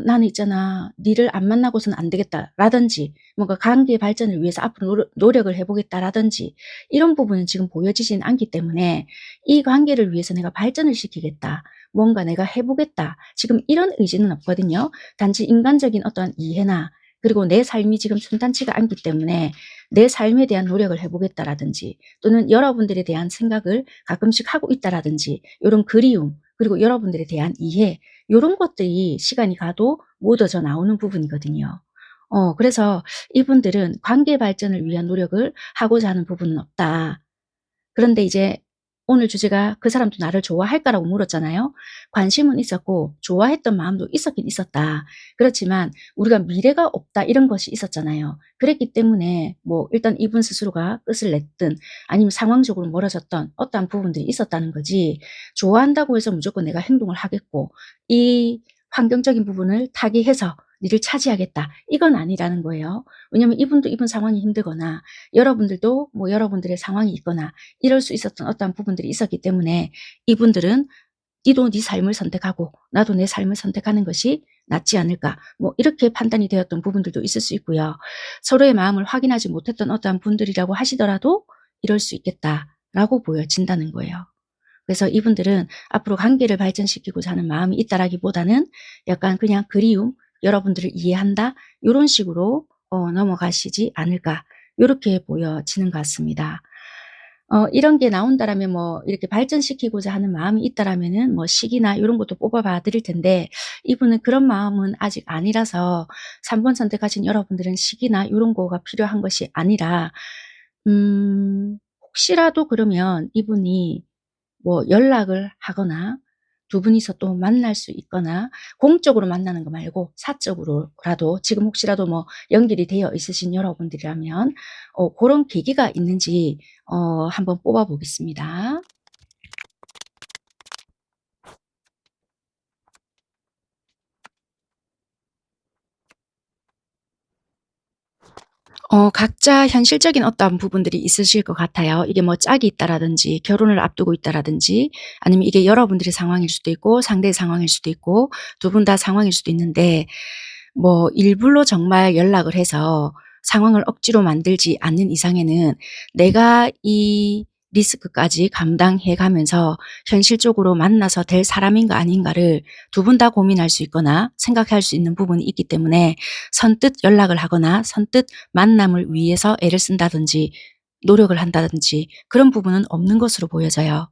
나는 있잖아. 니를 안 만나고서는 안 되겠다."라든지 뭔가 '관계 발전을 위해서 앞으로 노력을 해 보겠다.'라든지 이런 부분은 지금 보여지진 않기 때문에 '이 관계를 위해서 내가 발전을 시키겠다. 뭔가 내가 해 보겠다.' 지금 이런 의지는 없거든요. 단지 인간적인 어떠한 이해나, 그리고 '내 삶이 지금 순탄치가 않기 때문에 내 삶에 대한 노력을 해 보겠다.'라든지, 또는 '여러분들에 대한 생각을 가끔씩 하고 있다.'라든지 요런 그리움, 그리고 여러분들에 대한 이해, 요런 것들이 시간이 가도 묻어져 나오는 부분이거든요. 그래서 이분들은 '관계 발전을 위한 노력을 하고자 하는 부분은 없다.' 그런데 이제 오늘 주제가 "그 사람도 나를 좋아할까?"라고 물었잖아요. 관심은 있었고 좋아했던 마음도 있었긴 있었다. 그렇지만 우리가 미래가 없다 이런 것이 있었잖아요. 그랬기 때문에 뭐 일단 이분 스스로가 끝을 냈든 아니면 상황적으로 멀어졌던 어떠한 부분들이 있었다는 거지, 좋아한다고 해서 무조건 내가 행동을 하겠고 이 환경적인 부분을 타개해서 '니를 차지하겠다.' 이건 아니라는 거예요. 왜냐하면 이분도 이분 상황이 힘들거나 여러분들도 뭐 여러분들의 상황이 있거나 이럴 수 있었던 어떠한 부분들이 있었기 때문에 이분들은 니도 네 삶을 선택하고 나도 내 삶을 선택하는 것이 낫지 않을까. 뭐 이렇게 판단이 되었던 부분들도 있을 수 있고요. 서로의 마음을 확인하지 못했던 어떠한 분들이라고 하시더라도 이럴 수 있겠다라고 보여진다는 거예요. 그래서 이분들은 앞으로 관계를 발전시키고자 하는 마음이 있다라기보다는 약간 그냥 그리움, 여러분들을 이해한다 이런 식으로 넘어가시지 않을까 이렇게 보여지는 것 같습니다. 이런 게 나온다라면 뭐 이렇게 발전시키고자 하는 마음이 있다라면은 뭐 시기나 이런 것도 뽑아봐 드릴 텐데 이분은 그런 마음은 아직 아니라서 3번 선택하신 여러분들은 시기나 이런 거가 필요한 것이 아니라 혹시라도 그러면 이분이 뭐 연락을 하거나 두 분이서 또 만날 수 있거나 공적으로 만나는 거 말고 사적으로라도 지금 혹시라도 뭐 연결이 되어 있으신 여러분들이라면 그런 계기가 있는지 한번 뽑아 보겠습니다. 각자 현실적인 어떠한 부분들이 있으실 것 같아요. 이게 뭐 짝이 있다라든지 결혼을 앞두고 있다라든지 아니면 이게 여러분들의 상황일 수도 있고 상대의 상황일 수도 있고 두 분 다 상황일 수도 있는데 뭐 일부러 정말 연락을 해서 상황을 억지로 만들지 않는 이상에는 내가 이 리스크까지 감당해 가면서 현실적으로 만나서 될 사람인가 아닌가를 두 분 다 고민할 수 있거나 생각할 수 있는 부분이 있기 때문에 선뜻 연락을 하거나 선뜻 만남을 위해서 애를 쓴다든지 노력을 한다든지 그런 부분은 없는 것으로 보여져요.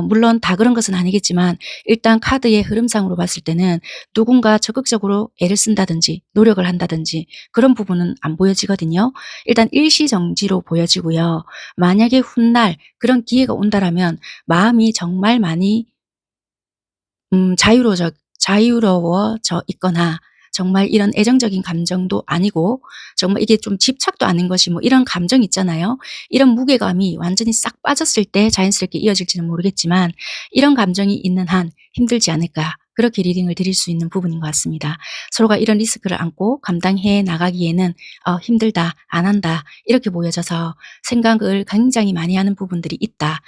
물론 다 그런 것은 아니겠지만 일단 카드의 흐름상으로 봤을 때는 누군가 적극적으로 애를 쓴다든지 노력을 한다든지 그런 부분은 안 보여지거든요. 일단 일시정지로 보여지고요. 만약에 훗날 그런 기회가 온다라면 마음이 정말 많이 자유로워져 있거나 정말 이런 애정적인 감정도 아니고 정말 이게 좀 집착도 아닌 것이 뭐 이런 감정 있잖아요. 이런 무게감이 완전히 싹 빠졌을 때 자연스럽게 이어질지는 모르겠지만 이런 감정이 있는 한 힘들지 않을까. 그렇게 리딩을 드릴 수 있는 부분인 것 같습니다. 서로가 이런 리스크를 안고 감당해 나가기에는 힘들다, 안 한다 이렇게 보여져서 생각을 굉장히 많이 하는 부분들이 있다.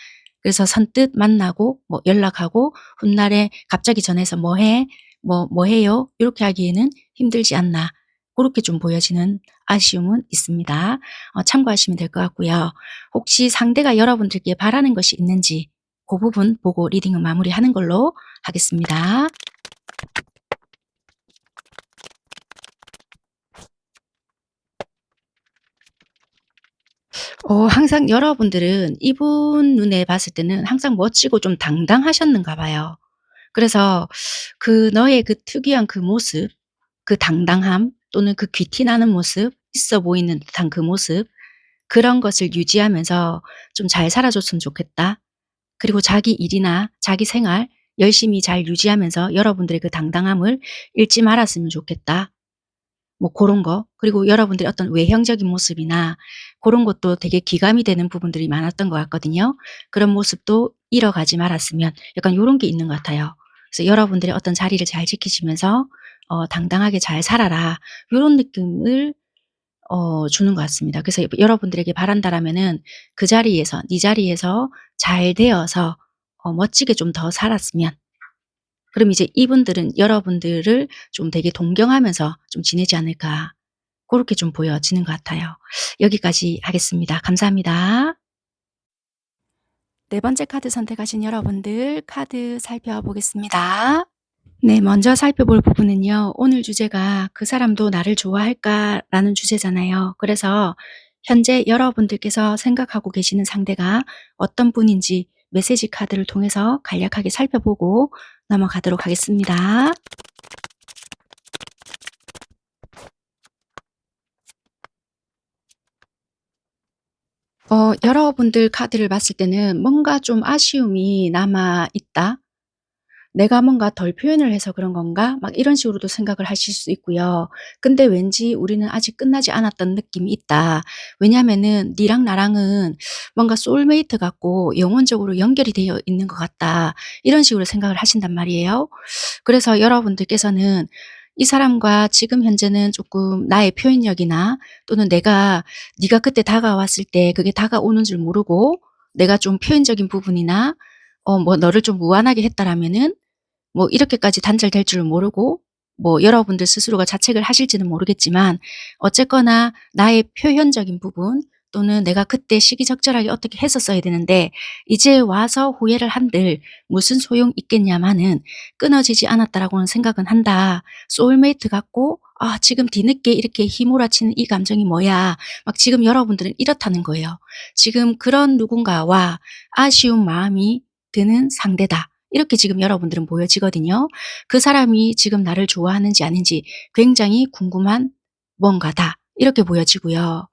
그래서 선뜻 만나고 뭐 연락하고 훗날에 갑자기 전해서 "뭐 해? 뭐 해요?" 이렇게 하기에는 힘들지 않나 그렇게 좀 보여지는 아쉬움은 있습니다. 참고하시면 될 것 같고요. 혹시 상대가 여러분들께 바라는 것이 있는지 그 부분 보고 리딩은 마무리하는 걸로 하겠습니다. 항상 여러분들은 이분 눈에 봤을 때는 항상 멋지고 좀 당당하셨는가 봐요. 그래서 너의 그 특유한 그 모습, 그 당당함 또는 그 귀티 나는 모습, 있어 보이는 듯한 그 모습 그런 것을 유지하면서 좀 잘 살아 줬으면 좋겠다. 그리고 자기 일이나 자기 생활 열심히 잘 유지하면서 여러분들의 그 당당함을 잃지 말았으면 좋겠다. 뭐 고런 거. 그리고 여러분들의 어떤 외형적인 모습이나 고런 것도 되게 기감이 되는 부분들이 많았던 것 같거든요. 그런 모습도 잃어가지 말았으면 약간 요런 게 있는 것 같아요. 그래서 여러분들의 어떤 자리를 잘 지키시면서 당당하게 잘 살아라. 요런 느낌을 주는 것 같습니다. 그래서 여러분들에게 바란다라면은 그 자리에서 네 자리에서 잘 되어서 멋지게 좀 더 살았으면 그럼 이제 이분들은 여러분들을 좀 되게 동경하면서 좀 지내지 않을까 그렇게 좀 보여지는 것 같아요. 여기까지 하겠습니다. 감사합니다. 네 번째 카드 선택하신 여러분들 카드 살펴보겠습니다. 네, 먼저 살펴볼 부분은요. 오늘 주제가 '그 사람도 나를 좋아할까?'라는 주제잖아요. 그래서 현재 여러분들께서 생각하고 계시는 상대가 어떤 분인지 메시지 카드를 통해서 간략하게 살펴보고 넘어가도록 하겠습니다. 여러분들 카드를 봤을 때는 뭔가 좀 아쉬움이 남아 있다. '내가 뭔가 덜 표현을 해서 그런 건가?' 막 이런 식으로도 생각을 하실 수 있고요. 근데 왠지 '우리는 아직 끝나지 않았던 느낌이 있다. 왜냐하면은 니랑 나랑은 뭔가 소울메이트 같고 영혼적으로 연결이 되어 있는 것 같다.' 이런 식으로 생각을 하신단 말이에요. 그래서 여러분들께서는 이 사람과 지금 현재는 조금 나의 표현력이나 또는 내가 네가 그때 다가왔을 때 그게 다가오는 줄 모르고 내가 좀 표현적인 부분이나 뭐 너를 좀 무안하게 했다라면은 뭐 이렇게까지 단절될 줄은 모르고 뭐 여러분들 스스로가 자책을 하실지는 모르겠지만 어쨌거나 나의 표현적인 부분 또는 내가 그때 시기적절하게 어떻게 했었어야 되는데 이제 와서 후회를 한들 무슨 소용 있겠냐마는 끊어지지 않았다라고는 생각은 한다. 소울메이트 같고 지금 뒤늦게 이렇게 휘몰아치는 이 감정이 뭐야. 막 지금 여러분들은 이렇다는 거예요. 지금 그런 누군가와 아쉬운 마음이 드는 상대다. 이렇게 지금 여러분들은 보여지거든요. 그 사람이 지금 나를 좋아하는지 아닌지 굉장히 궁금한 뭔가다. 이렇게 보여지고요.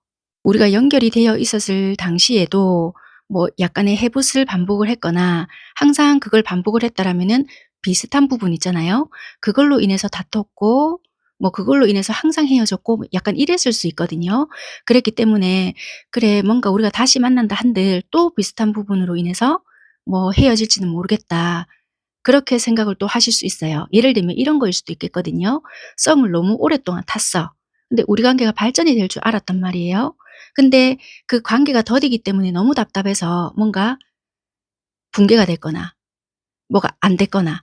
우리가 연결이 되어 있었을 당시에도 뭐 약간의 해붓을 반복을 했거나 항상 그걸 반복을 했다라면은 비슷한 부분 있잖아요. 그걸로 인해서 다퉜고 뭐 그걸로 인해서 항상 헤어졌고 약간 이랬을 수 있거든요. 그랬기 때문에 그래 뭔가 우리가 다시 만난다 한들 또 비슷한 부분으로 인해서 뭐 헤어질지는 모르겠다. 그렇게 생각을 또 하실 수 있어요. 예를 들면 이런 거일 수도 있겠거든요. 썸을 너무 오랫동안 탔어. 근데 우리 관계가 발전이 될 줄 알았단 말이에요. 근데 그 관계가 더디기 때문에 너무 답답해서 뭔가 붕괴가 됐거나 뭐가 안 됐거나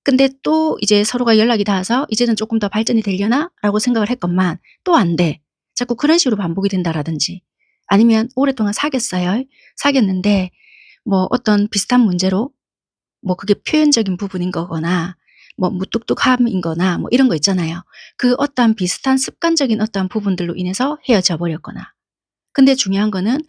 근데 또 이제 서로가 연락이 닿아서 '이제는 조금 더 발전이 되려나?'라고 생각을 했건만 또 안 돼. 자꾸 그런 식으로 반복이 된다라든지 아니면 오랫동안 사귀었어요. 사귀었는데 뭐 어떤 비슷한 문제로 뭐 그게 표현적인 부분인 거거나 뭐 무뚝뚝함인 거나 뭐 이런 거 있잖아요. 그 어떠한 비슷한 습관적인 어떠한 부분들로 인해서 헤어져 버렸거나. 근데 중요한 거는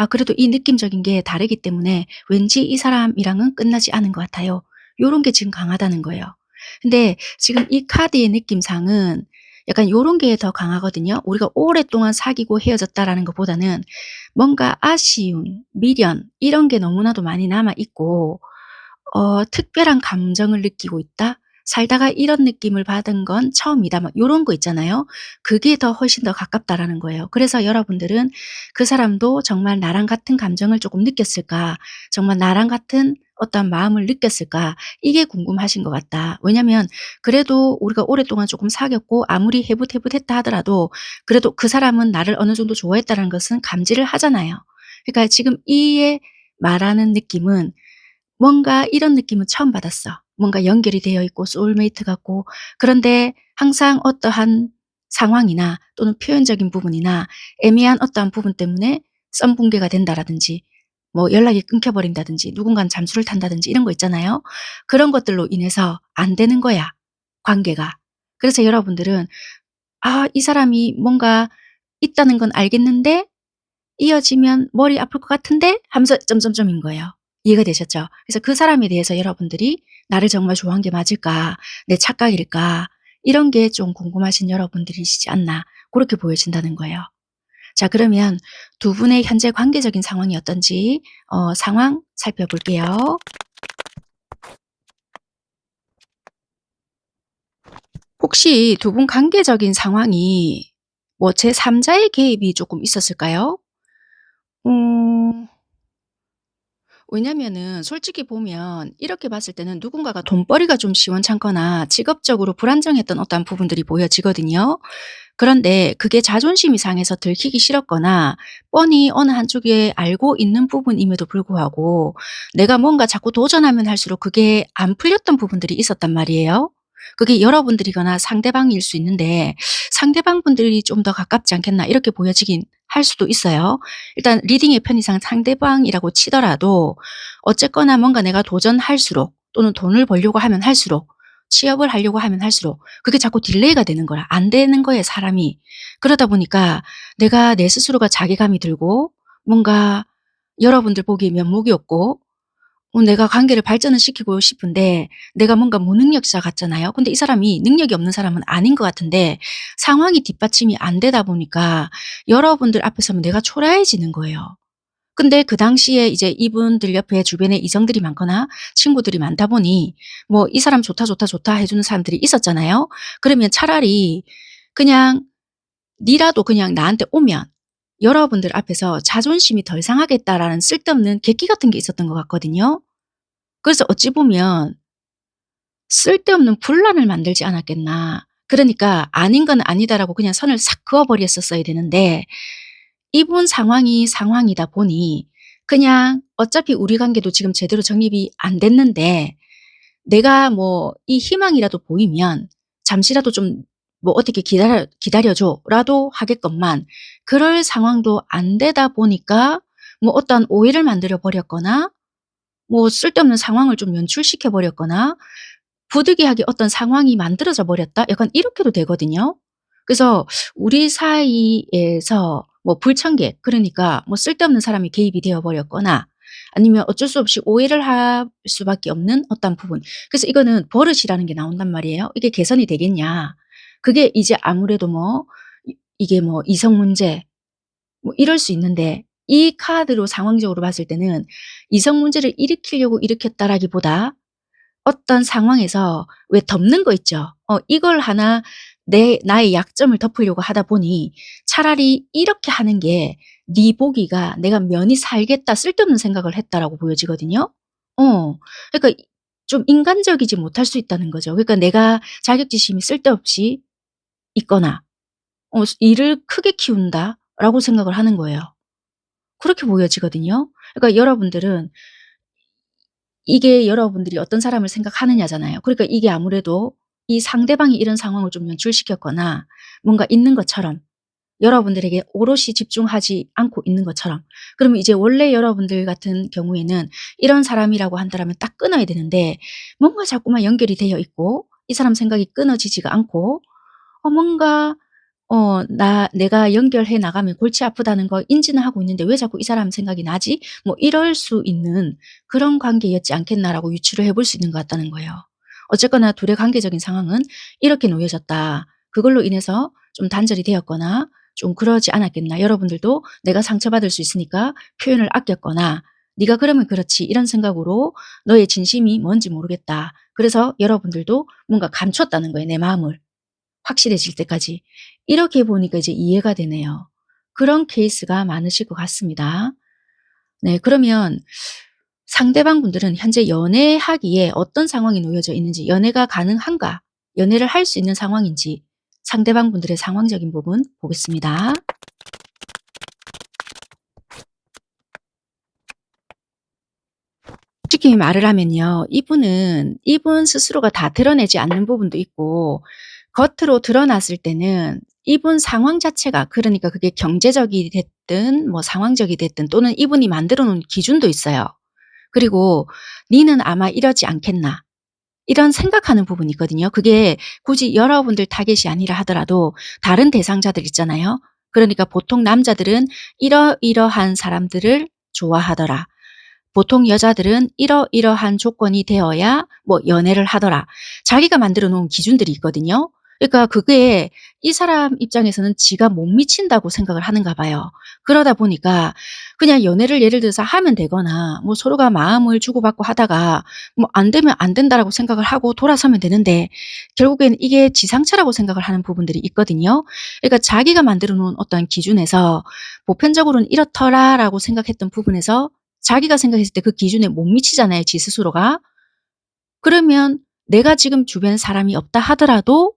그래도 이 느낌적인 게 다르기 때문에 왠지 이 사람이랑은 끝나지 않은 것 같아요. 요런 게 지금 강하다는 거예요. 근데 지금 이 카드의 느낌상은 약간 요런 게 더 강하거든요. 우리가 오랫동안 사귀고 헤어졌다라는 것보다는 뭔가 아쉬움, 미련 이런 게 너무나도 많이 남아 있고 특별한 감정을 느끼고 있다. 살다가 이런 느낌을 받은 건 처음이다. 막 요런 거 있잖아요. 그게 더 훨씬 더 가깝다라는 거예요. 그래서 여러분들은 그 사람도 정말 나랑 같은 감정을 조금 느꼈을까? 정말 나랑 같은 어떤 마음을 느꼈을까? 이게 궁금하신 것 같다. 왜냐면 그래도 우리가 오랫동안 조금 사귀었고 아무리 해붓해붓했다 하더라도 그래도 그 사람은 나를 어느 정도 좋아했다는 것은 감지를 하잖아요. 그러니까 지금 이에 말하는 느낌은 뭔가 이런 느낌은 처음 받았어. 뭔가 연결이 되어 있고 소울메이트 같고 그런데 항상 어떠한 상황이나 또는 표현적인 부분이나 애매한 어떠한 부분 때문에 썸 붕괴가 된다라든지 뭐 연락이 끊겨 버린다든지 누군가는 잠수를 탄다든지 이런 거 있잖아요. 그런 것들로 인해서 안 되는 거야, 관계가. 그래서 여러분들은 '이 사람이 뭔가 있다는 건 알겠는데 이어지면 머리 아플 것 같은데 하면서 점점점인 거예요. 이해가 되셨죠? 그래서 그 사람에 대해서 여러분들이 '나를 정말 좋아한 게 맞을까? 내 착각일까?' 이런 게 좀 궁금하신 여러분들이시지 않나 고렇게 보여진다는 거예요. 자 그러면 두 분의 현재 관계적인 상황이 어떤지 상황 살펴볼게요. 혹시 두 분 관계적인 상황이 뭐 제3 자의 개입이 쪼끔 있었을까요? 음. 왜냐면은 솔직히 보면 이렇게 봤을 때는 누군가가 돈벌이가 좀 시원찮거나 직업적으로 불안정했던 어떠한 부분들이 보여지거든요. 그런데 그게 자존심이 상해서 들키기 싫었거나 뻔히 어느 한쪽에 알고 있는 부분임에도 불구하고 내가 뭔가 자꾸 도전하면 할수록 그게 안 풀렸던 부분들이 있었단 말이에요. 그게 여러분들이거나 상대방일 수 있는데 '상대방 분들이 좀 더 가깝지 않겠나.' 이렇게 보여지긴 할 수도 있어요. 일단 리딩의 편의상 상대방이라고 치더라도 어쨌거나 뭔가 내가 도전할수록 또는 돈을 벌려고 하면 할수록 취업을 하려고 하면 할수록 그게 자꾸 딜레이가 되는 거야. 안 되는 거예요 사람이. 그러다 보니까 내가 내 스스로가 자괴감이 들고 뭔가 여러분들 보기에 면목이 없고 내가 관계를 발전을 시키고 싶은데 내가 뭔가 무능력자 같잖아요. 근데 이 사람이 능력이 없는 사람은 아닌 것 같은데 상황이 뒷받침이 안 되다 보니까 여러분들 앞에 서면 내가 초라해지는 거예요. 근데 그 당시에 이제 이분들 옆에 주변에 이성들이 많거나 친구들이 많다 보니 뭐 "이 사람 좋다, 좋다, 좋다." 해 주는 사람들이 있었잖아요. 그러면 차라리 그냥 니라도 그냥 나한테 오면 여러분들 앞에서 '자존심이 덜 상하겠다.'라는 쓸데없는 객기 같은 게 있었던 것 같거든요. 그래서 어찌 보면 '쓸데없는 분란을 만들지 않았겠나.' 그러니까 '아닌 건 아니다.'라고 그냥 선을 싹 그어 버렸었어야 되는데 이분 상황이 상황이다 보니 그냥 어차피 우리 관계도 지금 제대로 정립이 안 됐는데 내가 뭐 이 희망이라도 보이면 잠시라도 좀 뭐 어떻게 기다려 줘 라도 하겠건만 그럴 상황도 안 되다 보니까 뭐 어떠한 오해를 만들어 버렸거나 뭐 쓸데없는 상황을 좀 연출시켜 버렸거나 부득이하게 어떤 상황이 만들어져 버렸다? 약간 이렇게도 되거든요. 그래서 우리 사이에서 뭐 불청객 그러니까 뭐 쓸데없는 사람이 개입이 되어 버렸거나 아니면 어쩔 수 없이 오해를 할 수밖에 없는 어떤 부분. 그래서 이거는 버릇이라는 게 나온단 말이에요. 이게 개선이 되겠냐. 그게 이제 아무래도 뭐 이게 뭐 이성 문제 뭐 이럴 수 있는데 이 카드로 상황적으로 봤을 때는 이성 문제를 일으키려고 일으켰다라기보다 어떤 상황에서 왜 덮는 거 있죠. 이걸 하나 나의 약점을 덮으려고 하다 보니 차라리 이렇게 하는 게 네 보기가 '내가 면이 살겠다.' 쓸데없는 생각을 했다라고 보여지거든요. 그러니까 좀 인간적이지 못할 수 있다는 거죠. 그러니까 내가 자격지심이 쓸데없이 있거나 '일을 크게 키운다.'라고 생각을 하는 거예요. 그렇게 보여지거든요. 그러니까 여러분들은 이게 여러분들이 어떤 사람을 생각하느냐잖아요. 그러니까 이게 아무래도 이 상대방이 이런 상황을 좀 연출시켰거나 뭔가 있는 것처럼 여러분들에게 오롯이 집중하지 않고 있는 것처럼 그러면 이제 원래 여러분들 같은 경우에는 이런 사람이라고 한다면 딱 끊어야 되는데 뭔가 자꾸만 연결이 되어 있고 이 사람 생각이 끊어지지가 않고 뭔가 내가 연결해 나가면 골치 아프다는 걸 인지는 하고 있는데 '왜 자꾸 이 사람 생각이 나지?' 뭐 이럴 수 있는 그런 관계였지 않겠나라고 유추를 해볼 수 있는 것 같다는 거예요. 어쨌거나 둘의 관계적인 상황은 이렇게 놓여졌다. 그걸로 인해서 좀 단절이 되었거나 좀 그러지 않았겠나. 여러분들도 내가 상처받을 수 있으니까 표현을 아꼈거나 '네가 그러면 그렇지.' 이런 생각으로 너의 진심이 뭔지 모르겠다. 그래서 여러분들도 뭔가 감췄다는 거예요, 내 마음을. 확실해질 때까지. 이렇게 보니까 이제 이해가 되네요. 그런 케이스가 많으실 것 같습니다. 네, 그러면 상대방 분들은 현재 연애하기에 어떤 상황이 놓여져 있는지, 연애가 가능한가, 연애를 할 수 있는 상황인지 상대방 분들의 상황적인 부분 보겠습니다. 솔직히 말을 하면요. 이분 스스로가 다 드러내지 않는 부분도 있고 겉으로 드러났을 때는 이분 상황 자체가 그러니까 그게 경제적이 됐든 뭐 상황적이 됐든 또는 이분이 만들어 놓은 기준도 있어요. 그리고 '니는 아마 이러지 않겠나.' 이런 생각하는 부분이 있거든요. 그게 굳이 여러분들 타겟이 아니라 하더라도 다른 대상자들 있잖아요. 그러니까 보통 남자들은 이러이러한 사람들을 좋아하더라. 보통 여자들은 이러이러한 조건이 되어야 뭐 연애를 하더라. 자기가 만들어 놓은 기준들이 있거든요. 그러니까 그게 이 사람 입장에서는 지가 못 미친다고 생각을 하는가 봐요. 그러다 보니까 그냥 연애를 예를 들어서 하면 되거나 뭐 서로가 마음을 주고받고 하다가 뭐 안 되면 안 된다라고 생각을 하고 돌아서면 되는데 결국에는 이게 지상차라고 생각을 하는 부분들이 있거든요. 그러니까 자기가 만들어 놓은 어떤 기준에서 '보편적으로는 이렇더라.'라고 생각했던 부분에서 자기가 생각했을 때 그 기준에 못 미치잖아요, 지 스스로가. 그러면 내가 지금 주변에 사람이 없다 하더라도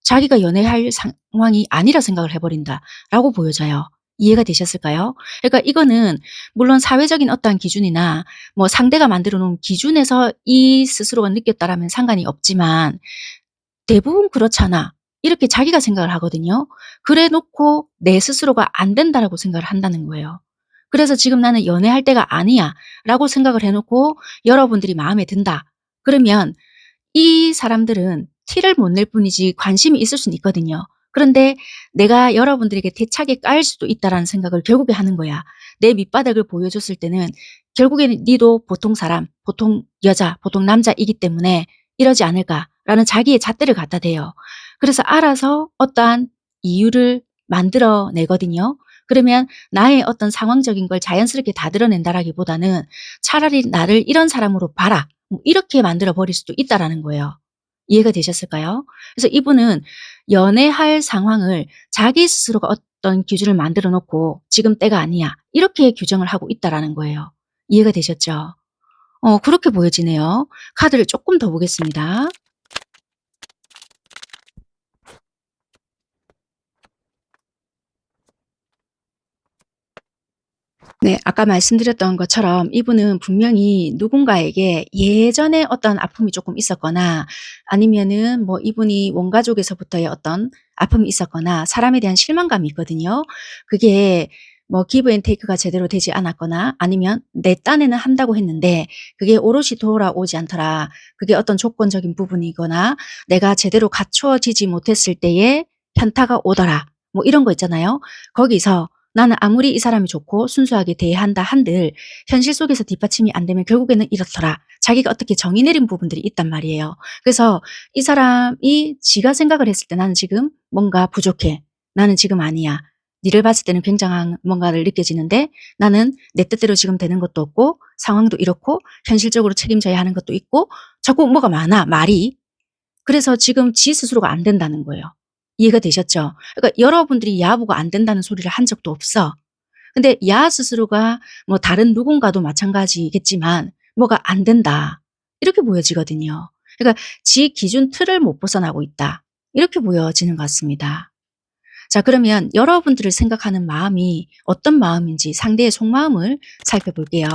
자기가 연애할 상황이 아니라 생각을 해 버린다라고 보여져요. 이해가 되셨을까요? 그러니까 이거는 물론 사회적인 어떠한 기준이나 뭐 상대가 만들어 놓은 기준에서 이 스스로가 느꼈다라면 상관이 없지만 대부분 그렇잖아. 이렇게 자기가 생각을 하거든요. 그래 놓고 내 스스로가 안 된다라고 생각을 한다는 거예요. 그래서 '지금 나는 연애할 때가 아니야.'라고 생각을 해 놓고 여러분들이 마음에 든다. 그러면 이 사람들은 티를 못 낼 뿐이지 관심이 있을 수는 있거든요. 그런데 '내가 여러분들에게 대차게 까일 수도 있다.'라는 생각을 결국에 하는 거야. 내 밑바닥을 보여줬을 때는 결국에는 '니도 보통 사람, 보통 여자, 보통 남자이기 때문에 이러지 않을까.'라는 자기의 잣대를 갖다 대요. 그래서 알아서 어떠한 이유를 만들어 내거든요. 그러면 나의 어떤 상황적인 걸 자연스럽게 다 드러낸다라기보다는 '차라리 나를 이런 사람으로 봐라.' 뭐 이렇게 만들어 버릴 수도 있다라는 거예요. 이해가 되셨을까요? 그래서 이분은 연애할 상황을 자기 스스로가 어떤 기준을 만들어 놓고 '지금 때가 아니야.' 이렇게 규정을 하고 있다라는 거예요. 이해가 되셨죠? 그렇게 보여지네요. 카드를 쪼끔 더 보겠습니다. 네. 아까 말씀드렸던 것처럼 이분은 분명히 누군가에게 예전에 어떤 아픔이 조금 있었거나 아니면은 뭐 이분이 원가족에서부터의 어떤 아픔이 있었거나 사람에 대한 실망감이 있거든요. 그게 뭐 기브 앤 테이크가 제대로 되지 않았거나 아니면 내 딴에는 한다고 했는데 그게 오롯이 돌아오지 않더라. 그게 어떤 조건적인 부분이거나 내가 제대로 갖추어지지 못했을 때에 현타가 오더라. 뭐 이런 거 있잖아요. 거기서 나는 아무리 이 사람이 좋고 순수하게 대한다 한들 현실 속에서 뒷받침이 안 되면 결국에는 이렇더라. 자기가 어떻게 정의 내린 부분들이 있단 말이에요. 그래서 이 사람이 지가 생각을 했을 때 '나는 지금 뭔가 부족해. 나는 지금 아니야. 니를 봤을 때는 굉장한 뭔가를 느껴지는데 나는 내 뜻대로 지금 되는 것도 없고 상황도 이렇고 현실적으로 책임져야 하는 것도 있고' 자꾸 뭐가 많아 말이. 그래서 지금 지 스스로가 안 된다는 거예요. 이해가 되셨죠? 그러니까 여러분들이 야하고가 안 된다는 소리를 한 적도 없어. 근데 야 스스로가 뭐 다른 누군가도 마찬가지겠지만 뭐가 안 된다. 이렇게 보여지거든요. 그러니까 지 기준 틀을 못 벗어나고 있다. 이렇게 보여지는 것 같습니다. 자, 그러면 여러분들을 생각하는 마음이 어떤 마음인지 상대의 속마음을 살펴볼게요.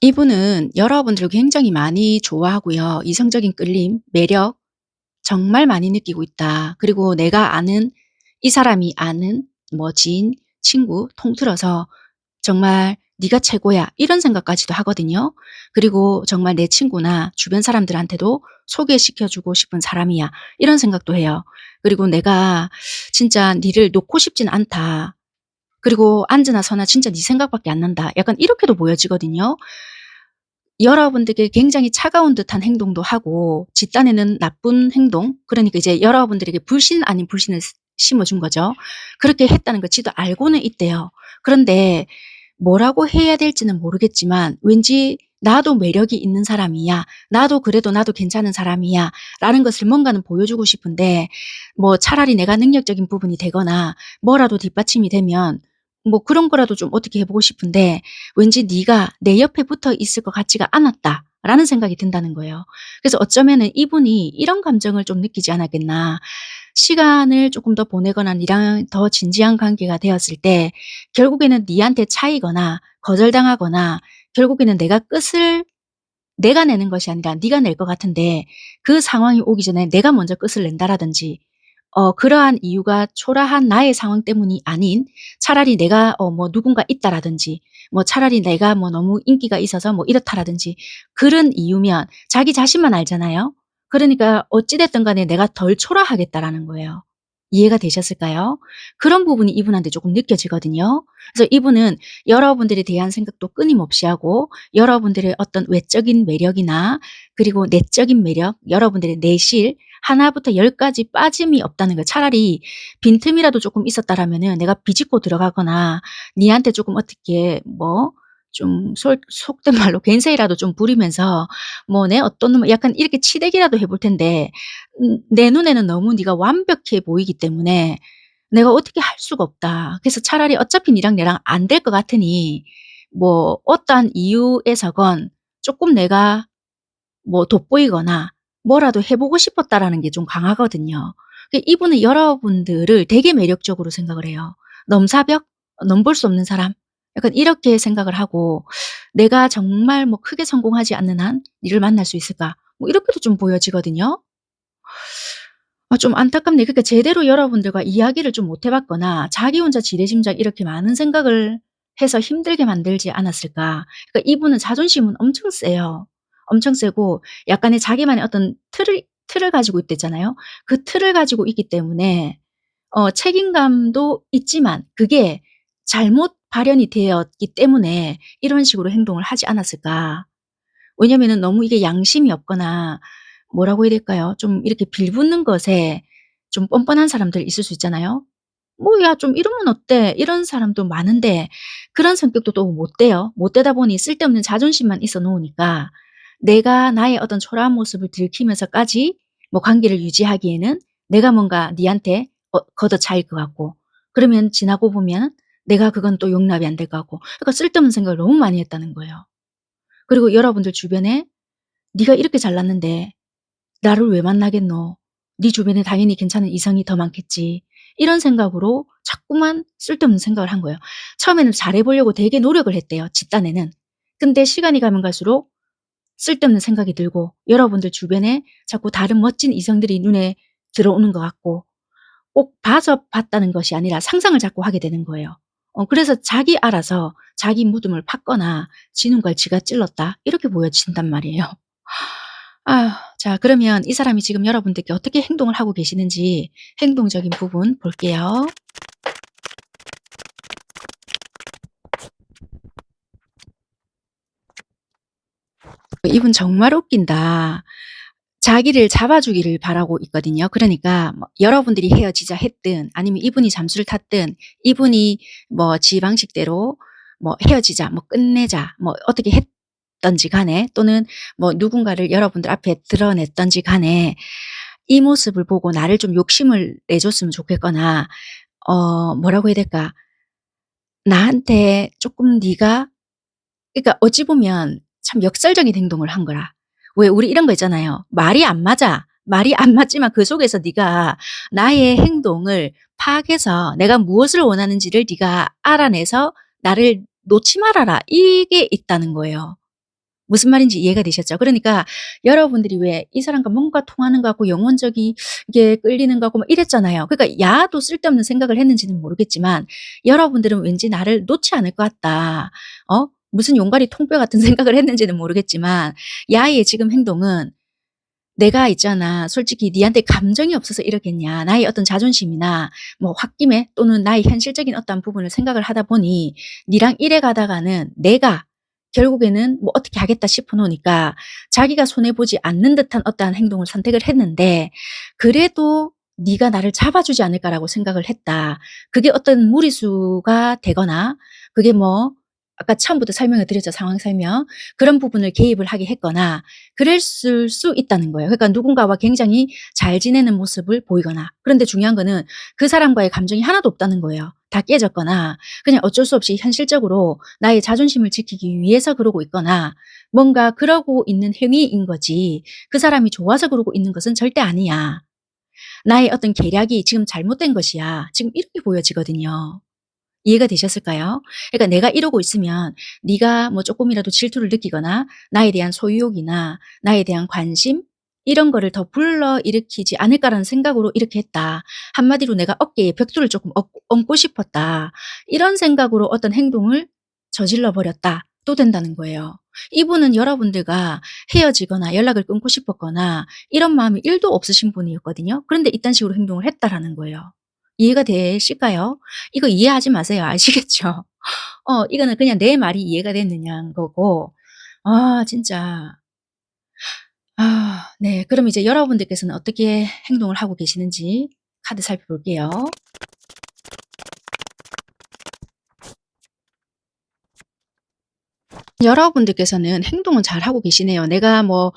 이분은 여러분들을 굉장히 많이 좋아하고요. 이성적인 끌림, 매력 정말 많이 느끼고 있다. 그리고 내가 아는 이 사람이 아는 뭐 지인, 친구 통틀어서 정말 네가 최고야 이런 생각까지도 하거든요. 그리고 정말 내 친구나 주변 사람들한테도 소개시켜 주고 싶은 사람이야 이런 생각도 해요. 그리고 내가 진짜 니를 놓고 싶진 않다. 그리고 앉으나 서나 진짜 네 생각밖에 안 난다. 약간 이렇게도 보여지거든요. 여러분들께 굉장히 차가운 듯한 행동도 하고 집단에는 나쁜 행동 그러니까 이제 여러분들에게 불신 아닌 불신을 심어준 거죠. 그렇게 했다는 거 지도 알고는 있대요. 그런데 뭐라고 해야 될지는 모르겠지만 왠지 '나도 매력이 있는 사람이야. 나도 그래도 나도 괜찮은 사람이야.' 라는 것을 뭔가는 보여주고 싶은데 뭐 차라리 내가 능력적인 부분이 되거나 뭐라도 뒷받침이 되면 뭐 그런 거라도 좀 어떻게 해 보고 싶은데 왠지 '네가 내 옆에 붙어 있을 것 같지가 않았다.'라는 생각이 든다는 거예요. 그래서 어쩌면은 이분이 이런 감정을 좀 느끼지 않았겠나. 시간을 조금 더 보내거나 니랑 더 진지한 관계가 되었을 때 결국에는 니한테 차이거나 거절당하거나 결국에는 내가 끝을 내가 내는 것이 아니라 네가 낼 것 같은데 그 상황이 오기 전에 내가 먼저 끝을 낸다라든지 그러한 이유가 초라한 나의 상황 때문이 아닌 차라리 내가 뭐 누군가 있다라든지 뭐 차라리 내가 뭐 너무 인기가 있어서 뭐 이렇다라든지 그런 이유면 자기 자신만 알잖아요. 그러니까 어찌 됐든 간에 내가 덜 초라하겠다라는 거예요. 이해가 되셨을까요? 그런 부분이 이분한테 조금 느껴지거든요. 그래서 이분은 여러분들에 대한 생각도 끊임없이 하고 여러분들의 어떤 외적인 매력이나 그리고 내적인 매력, 여러분들의 내실 하나부터 열까지 빠짐이 없다는 거예요. 차라리 빈틈이라도 조금 있었다라면은 내가 비집고 들어가거나 니한테 조금 어떻게 뭐 좀 속된 말로 괭세이라도 좀 부리면서 뭐 "내 어떤 놈" 약간 이렇게 치대기라도 해볼 텐데 내 눈에는 너무 네가 완벽해 보이기 때문에 내가 어떻게 할 수가 없다. 그래서 차라리 어차피 니랑 내랑 안 될 것 같으니 뭐 어떠한 이유에서건 쪼끔 내가 뭐 돋보이거나 뭐라도 해 보고 싶었다라는 게 좀 강하거든요. 이분은 여러분들을 되게 매력적으로 생각을 해요. 넘사벽? 넘볼 수 없는 사람? 약간 이렇게 생각을 하고 '내가 정말 뭐 크게 성공하지 않는 한 니를 만날 수 있을까?' 뭐 이렇게도 좀 보여지거든요. 좀 안타깝네. 그러니까 제대로 여러분들과 이야기를 좀 못 해 봤거나 자기 혼자 지레짐작 이렇게 많은 생각을 해서 힘들게 만들지 않았을까. 그러니까 이분은 자존심은 엄청 세요. 엄청 세고 약간의 자기만의 어떤 틀을 가지고 있댔잖아요. 그 틀을 가지고 있기 때문에 책임감도 있지만 그게 잘못 발현이 되었기 때문에 이런 식으로 행동을 하지 않았을까. 왜냐면은 너무 이게 양심이 없거나 뭐라고 해야 될까요? 좀 이렇게 빌붙는 것에 좀 뻔뻔한 사람들 있을 수 있잖아요. "뭐 야 좀 이러면 어때?" 이런 사람도 많은데 그런 성격도 또 못 돼요. 못 되다 보니 쓸데없는 자존심만 있어 놓으니까 내가 나의 어떤 초라한 모습을 들키면서까지 뭐 관계를 유지하기에는 내가 뭔가 니한테 걷어차일 것 같고 그러면 지나고 보면 내가 그건 또 용납이 안 될 것 같고 그러니까 쓸데없는 생각을 너무 많이 했다는 거예요. 그리고 여러분들 주변에 "네가 이렇게 잘났는데 나를 왜 만나겠노? 네 주변에 당연히 괜찮은 이성이 더 많겠지. 이런 생각으로 자꾸만 쓸데없는 생각을 한 거예요. 처음에는 잘해 보려고 되게 노력을 했대요, 지 딴에는. 근데 시간이 가면 갈수록 쓸데없는 생각이 들고 여러분들 주변에 자꾸 다른 멋진 이성들이 눈에 들어오는 것 같고 꼭 봐서 봤다는 것이 아니라 상상을 자꾸 하게 되는 거예요. 그래서 자기 알아서 자기 무덤을 팠거나 지는 걸 지가 찔렀다 이렇게 보여진단 말이에요. 자 그러면 이 사람이 지금 여러분들께 어떻게 행동을 하고 계시는지 행동적인 부분 볼게요. 이분 정말 웃긴다. 자기를 잡아주기를 바라고 있거든요. 그러니까 뭐 여러분들이 헤어지자 했든 아니면 이분이 잠수를 탔든 이분이 뭐 지 방식대로 뭐 헤어지자 뭐 끝내자 뭐 어떻게 했든지 간에 또는 뭐 누군가를 여러분들 앞에 드러냈든지 간에 이 모습을 보고 나를 좀 욕심을 내줬으면 좋겠거나 뭐라고 해야 될까? 나한테 조금 네가 그러니까 어찌 보면 참 역설적인 행동을 한 거라. 왜 우리 이런 거 있잖아요. 말이 안 맞아. 말이 안 맞지만 그 속에서 네가 나의 행동을 파악해서 내가 무엇을 원하는지를 네가 알아내서 나를 놓지 말아라. 이게 있다는 거예요. 무슨 말인지 이해가 되셨죠? 그러니까 여러분들이 왜 이 사람과 뭔가 통하는 것 같고 영혼적이 이게 끌리는 것 같고 막 이랬잖아요. 그러니까 야도 쓸데없는 생각을 했는지는 모르겠지만 여러분들은 왠지 나를 놓지 않을 것 같다. 무슨 용가리 통뼈 같은 생각을 했는지는 모르겠지만 야의 지금 행동은 내가 있잖아. 솔직히 니한테 감정이 없어서 이러겠냐. 나의 어떤 자존심이나 뭐 홧김에 또는 나의 현실적인 어떤 부분을 생각을 하다 보니 니랑 이래 가다가는 내가 결국에는 뭐 어떻게 하겠다 싶어 놓으니까 자기가 손해보지 않는 듯한 어떠한 행동을 선택을 했는데 그래도 네가 나를 잡아주지 않을까라고 생각을 했다. 그게 어떤 무리수가 되거나 그게 뭐 아까 처음부터 설명을 드렸죠. 상황 설명. 그런 부분을 개입을 하게 했거나 그랬을 수 있다는 거예요. 그러니까 누군가와 굉장히 잘 지내는 모습을 보이거나 그런데 중요한 거는 그 사람과의 감정이 하나도 없다는 거예요. 다 깨졌거나 그냥 어쩔 수 없이 현실적으로 나의 자존심을 지키기 위해서 그러고 있거나 뭔가 그러고 있는 행위인 거지 그 사람이 좋아서 그러고 있는 것은 절대 아니야. 나의 어떤 계략이 지금 잘못된 것이야. 지금 이렇게 보여지거든요. 이해가 되셨을까요? 그러니까 내가 이러고 있으면 네가 뭐 조금이라도 질투를 느끼거나 나에 대한 소유욕이나 나에 대한 관심 이런 거를 더 불러일으키지 않을까라는 생각으로 이렇게 했다. 한마디로 내가 어깨에 벽돌을 조금 얹고 싶었다. 이런 생각으로 어떤 행동을 저질러 버렸다. 또 된다는 거예요. 이분은 여러분들과 헤어지거나 연락을 끊고 싶었거나 이런 마음이 1도 없으신 분이었거든요. 그런데 이딴 식으로 행동을 했다라는 거예요. 이해가 되실까요? 이거 이해하지 마세요. 아시겠죠? 이거는 그냥 내 말이 이해가 됐느냐는 거고. 진짜. 네. 그럼 이제 여러분들께서는 어떻게 행동을 하고 계시는지 카드 살펴볼게요. 여러분들께서는 행동은 잘하고 계시네요. 내가 뭐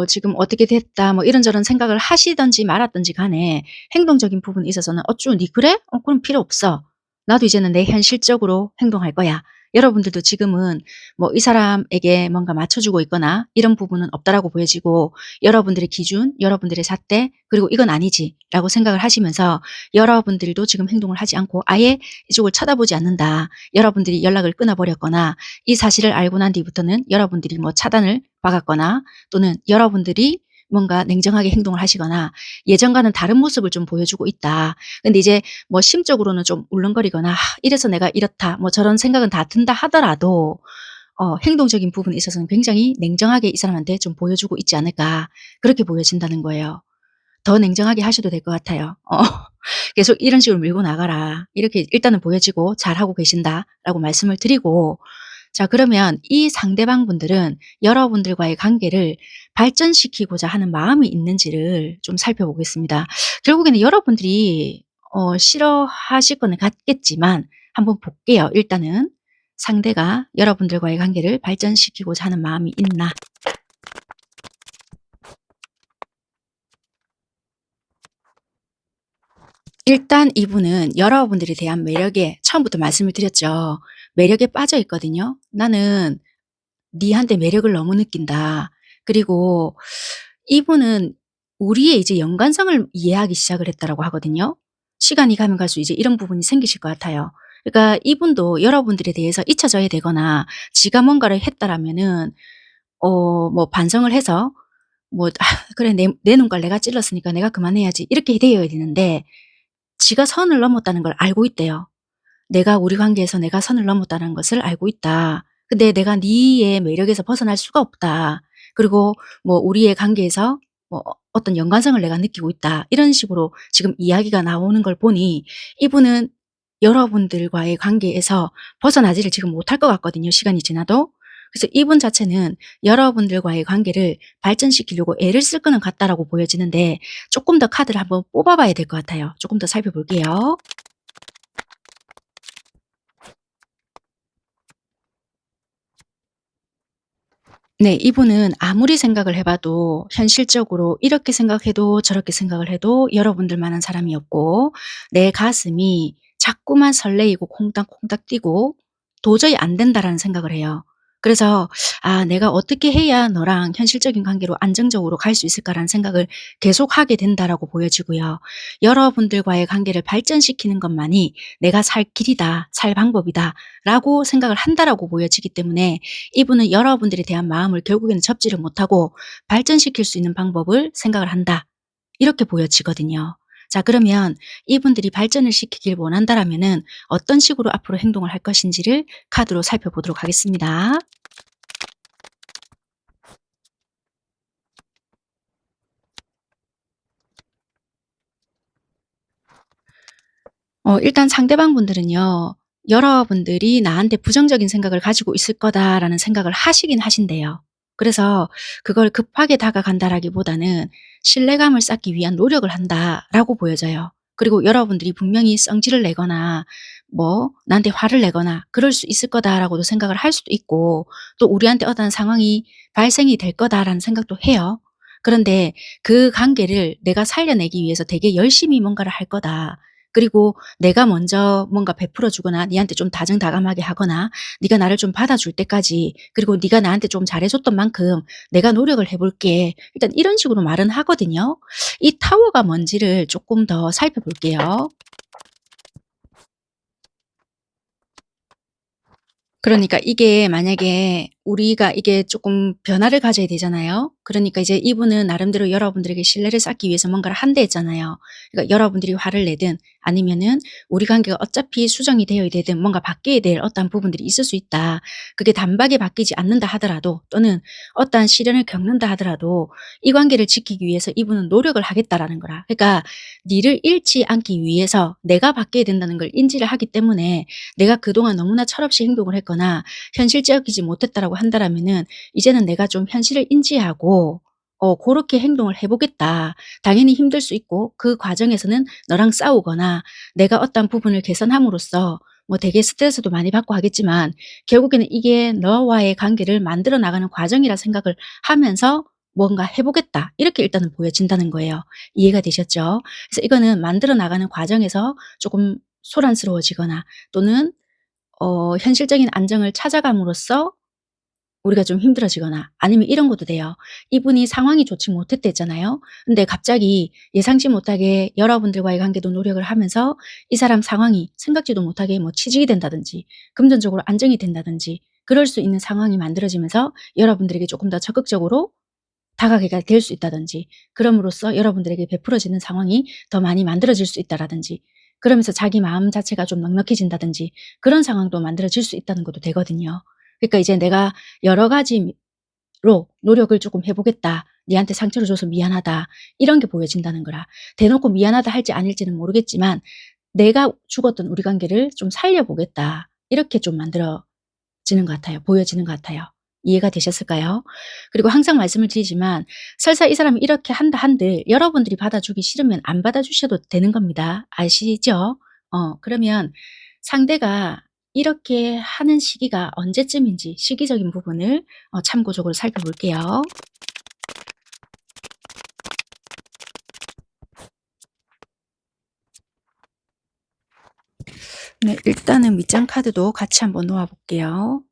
지금 어떻게 됐다 뭐 이런저런 생각을 하시든지 말았든지 간에 행동적인 부분에 있어서는 "어쭈 니 그래? 그럼 필요 없어. 나도 이제는 내 현실적으로 행동할 거야." 여러분들도 지금은 뭐 이 사람에게 뭔가 맞춰주고 있거나 이런 부분은 없다라고 보여지고 여러분들의 기준, 여러분들의 잣대 그리고 '이건 아니지.'라고 생각을 하시면서 여러분들도 지금 행동을 하지 않고 아예 이쪽을 쳐다보지 않는다. 여러분들이 연락을 끊어 버렸거나 이 사실을 알고 난 뒤부터는 여러분들이 뭐 차단을 박았거나 또는 여러분들이 뭔가 냉정하게 행동을 하시거나 예전과는 다른 모습을 좀 보여주고 있다. 근데 이제 뭐 심적으로는 좀 울렁거리거나 '이래서 내가 이렇다.' 뭐 저런 생각은 다 든다 하더라도 행동적인 부분에 있어서는 굉장히 냉정하게 이 사람한테 좀 보여주고 있지 않을까 그렇게 보여진다는 거예요. 더 냉정하게 하셔도 될 것 같아요. 계속 이런 식으로 밀고 나가라. 이렇게 일단은 보여지고 잘하고 계신다라고 말씀을 드리고 자 그러면 이 상대방 분들은 여러분들과의 관계를 발전시키고자 하는 마음이 있는지를 좀 살펴보겠습니다. 결국에는 여러분들이 싫어하실 거는 같겠지만 한번 볼게요. 일단은 상대가 여러분들과의 관계를 발전시키고자 하는 마음이 있나. 일단 이분은 여러분들에 대한 매력에 처음부터 말씀을 드렸죠. 매력에 빠져 있거든요. 나는 니한테 매력을 너무 느낀다. 그리고 이분은 우리의 이제 연관성을 이해하기 시작을 했다라고 하거든요. 시간이 가면 갈수록 이제 이런 부분이 생기실 것 같아요. 그러니까 이분도 여러분들에 대해서 잊혀져야 되거나 지가 뭔가를 했다라면은 뭐 반성을 해서 뭐 '아 그래 내 눈깔 내가 찔렀으니까 내가 그만해야지.' 이렇게 되어야 되는데 지가 선을 넘었다는 걸 알고 있대요. 내가 우리 관계에서 내가 선을 넘었다는 것을 알고 있다. 근데 내가 네의 매력에서 벗어날 수가 없다. 그리고 뭐 우리의 관계에서 뭐 어떤 연관성을 내가 느끼고 있다. 이런 식으로 지금 이야기가 나오는 걸 보니 이분은 여러분들과의 관계에서 벗어나지를 지금 못할 것 같거든요, 시간이 지나도. 그래서 이분 자체는 여러분들과의 관계를 발전시키려고 애를 쓸 거는 같다라고 보여지는데 조금 더 카드를 한번 뽑아 봐야 될 것 같아요. 조금 더 살펴볼게요. 네. 이분은 아무리 생각을 해 봐도 현실적으로 이렇게 생각해도 저렇게 생각을 해도 여러분들만한 사람이 없고 내 가슴이 자꾸만 설레이고 콩닥콩닥 뛰고 '도저히 안 된다.'라는 생각을 해요. 그래서 '아 내가 어떻게 해야 너랑 현실적인 관계로 안정적으로 갈 수 있을까.'라는 생각을 계속하게 된다라고 보여지고요. 여러분들과의 관계를 발전시키는 것만이 '내가 살 길이다. 살 방법이다.'라고 생각을 한다라고 보여지기 때문에 이분은 여러분들에 대한 마음을 결국에는 접지를 못하고 발전시킬 수 있는 방법을 생각을 한다. 이렇게 보여지거든요. 자 그러면 이분들이 발전을 시키길 원한다라면은 어떤 식으로 앞으로 행동을 할 것인지를 카드로 살펴보도록 하겠습니다. 일단 상대방 분들은요. 여러분들이 나한테 부정적인 생각을 가지고 있을 거다라는 생각을 하시긴 하신대요. 그래서 그걸 급하게 다가간다라기보다는 신뢰감을 쌓기 위한 노력을 한다라고 보여져요. 그리고 여러분들이 분명히 성질을 내거나 뭐 나한테 화를 내거나 그럴 수 있을 거다라고도 생각을 할 수도 있고 또 우리한테 어떤 상황이 발생이 될 거다라는 생각도 해요. 그런데 그 관계를 내가 살려내기 위해서 되게 열심히 뭔가를 할 거다. 그리고 내가 먼저 뭔가 베풀어 주거나 니한테 좀 다정다감하게 하거나 네가 나를 좀 받아줄 때까지 그리고 네가 나한테 좀 잘해 줬던 만큼 내가 노력을 해 볼게. 일단 이런 식으로 말은 하거든요. 이 타워가 뭔지를 조금 더 살펴볼게요. 그러니까 이게 만약에 우리가 이게 조금 변화를 가져야 되잖아요. 그러니까 이제 이분은 나름대로 여러분들에게 신뢰를 쌓기 위해서 뭔가를 한다 했잖아요. 그러니까 여러분들이 화를 내든 아니면은 우리 관계가 어차피 수정이 되어야 되든 뭔가 바뀌어야 될 어떠한 부분들이 있을 수 있다. 그게 단박에 바뀌지 않는다 하더라도 또는 어떠한 시련을 겪는다 하더라도 이 관계를 지키기 위해서 이분은 노력을 하겠다라는 거라. 그러니까 니를 잃지 않기 위해서 내가 바뀌어야 된다는 걸 인지를 하기 때문에 내가 그동안 너무나 철없이 행동을 했거나 현실적이지 못했다라고 한다라면은 이제는 내가 좀 현실을 인지하고 그렇게 행동을 해 보겠다. 당연히 힘들 수 있고 그 과정에서는 너랑 싸우거나 내가 어떤 부분을 개선함으로써 뭐 되게 스트레스도 많이 받고 하겠지만 결국에는 이게 너와의 관계를 만들어 나가는 과정이라 생각을 하면서 뭔가 해 보겠다. 이렇게 일단은 보여진다는 거예요. 이해가 되셨죠? 그래서 이거는 만들어 나가는 과정에서 조금 소란스러워지거나 또는 현실적인 안정을 찾아감으로써 우리가 좀 힘들어지거나 아니면 이런 것도 돼요. 이분이 상황이 좋지 못했댔잖아요. 근데 갑자기 예상치 못하게 여러분들과의 관계도 노력을 하면서 이 사람 상황이 생각지도 못하게 뭐 취직이 된다든지 금전적으로 안정이 된다든지 그럴 수 있는 상황이 만들어지면서 여러분들에게 조금 더 적극적으로 다가게가 될 수 있다든지 그럼으로써 여러분들에게 베풀어지는 상황이 더 많이 만들어질 수 있다라든지 그러면서 자기 마음 자체가 좀 넉넉해진다든지 그런 상황도 만들어질 수 있다는 것도 되거든요. 그러니까 이제 '내가 여러 가지로 노력을 조금 해 보겠다. 니한테 상처를 줘서 미안하다.' 이런 게 보여진다는 거라. 대놓고 미안하다 할지 아닐지는 모르겠지만 '내가 죽었던 우리 관계를 좀 살려 보겠다.' 이렇게 좀 만들어지는 것 같아요. 보여지는 것 같아요. 이해가 되셨을까요? 그리고 항상 말씀을 드리지만 설사 이 사람이 이렇게 한다 한들 여러분들이 받아주기 싫으면 안 받아주셔도 되는 겁니다. 아시죠? 그러면 상대가 이렇게 하는 시기가 언제쯤인지 시기적인 부분을 참고적으로 살펴볼게요. 네, 일단은 밑장 카드도 같이 한번 놓아 볼게요.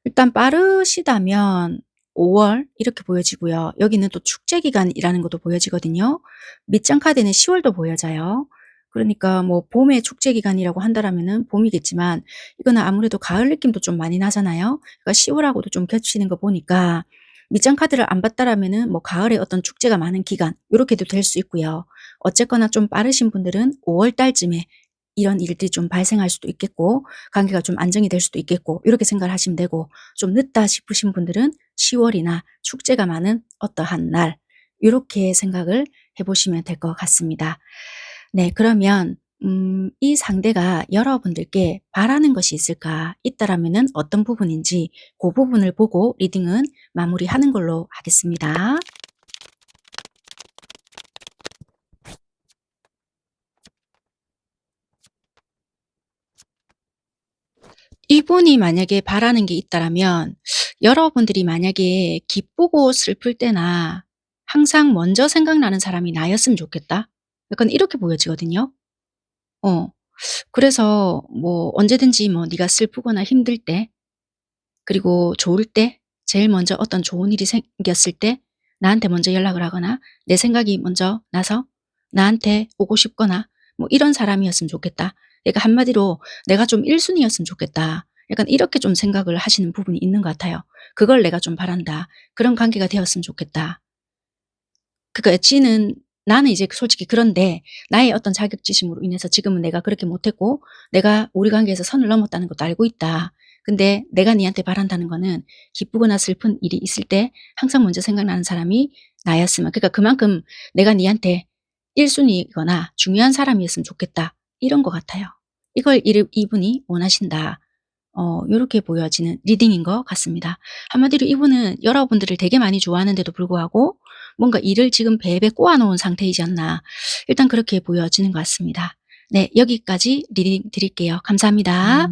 일단 빠르시다면 5월 이렇게 보여지고요. 여기는 또 축제 기간이라는 것도 보여지거든요. 밑장 카드에는 10월도 보여져요. 그러니까 뭐 봄의 축제 기간이라고 한다라면은 봄이겠지만 이거는 아무래도 가을 느낌도 좀 많이 나잖아요. 그러니까 10월하고도 좀 겹치는 거 보니까 밑장 카드를 안 봤다라면은 뭐 가을에 어떤 축제가 많은 기간 요렇게도 될 수 있고요. 어쨌거나 좀 빠르신 분들은 5월 달쯤에 이런 일들이 좀 발생할 수도 있겠고 관계가 좀 안정이 될 수도 있겠고 이렇게 생각을 하시면 되고, 좀 늦다 싶으신 분들은 10월이나 축제가 많은 어떠한 날 이렇게 생각을 해보시면 될 것 같습니다. 네, 그러면 이 상대가 여러분들께 바라는 것이 있을까? 있다라면은 어떤 부분인지 그 부분을 보고 리딩은 마무리하는 걸로 하겠습니다. 이분이 만약에 바라는 게 있다라면 여러분들이 만약에 기쁘고 슬플 때나 항상 먼저 생각나는 사람이 나였으면 좋겠다. 약간 이렇게 보여지거든요. 어. 그래서 뭐 언제든지 뭐 네가 슬프거나 힘들 때, 그리고 좋을 때, 제일 먼저 어떤 좋은 일이 생겼을 때 나한테 먼저 연락을 하거나 내 생각이 먼저 나서 나한테 오고 싶거나 뭐 이런 사람이었으면 좋겠다. 그러니까 한마디로 '내가 좀 1 순위였으면 좋겠다.' 약간 이렇게 좀 생각을 하시는 부분이 있는 것 같아요. '그걸 내가 좀 바란다. 그런 관계가 되었으면 좋겠다.' 그러니까 나는 이제 솔직히 그런데 나의 어떤 자격지심으로 인해서 지금은 내가 그렇게 못했고 내가 우리 관계에서 선을 넘었다는 것도 알고 있다. 근데 내가 니한테 바란다는 거는 기쁘거나 슬픈 일이 있을 때 항상 먼저 생각나는 사람이 나였으면, 그러니까 그만큼 내가 니한테 1 순위이거나 중요한 사람이었으면 좋겠다. 이런 것 같아요. 이걸 이분이 원하신다. 요렇게 보여지는 리딩인 것 같습니다. 한마디로 이분은 여러분들을 되게 많이 좋아하는데도 불구하고 뭔가 일을 지금 배에 꼬아 놓은 상태이지 않나, 일단 그렇게 보여지는 것 같습니다. 네, 여기까지 리딩 드릴게요. 감사합니다.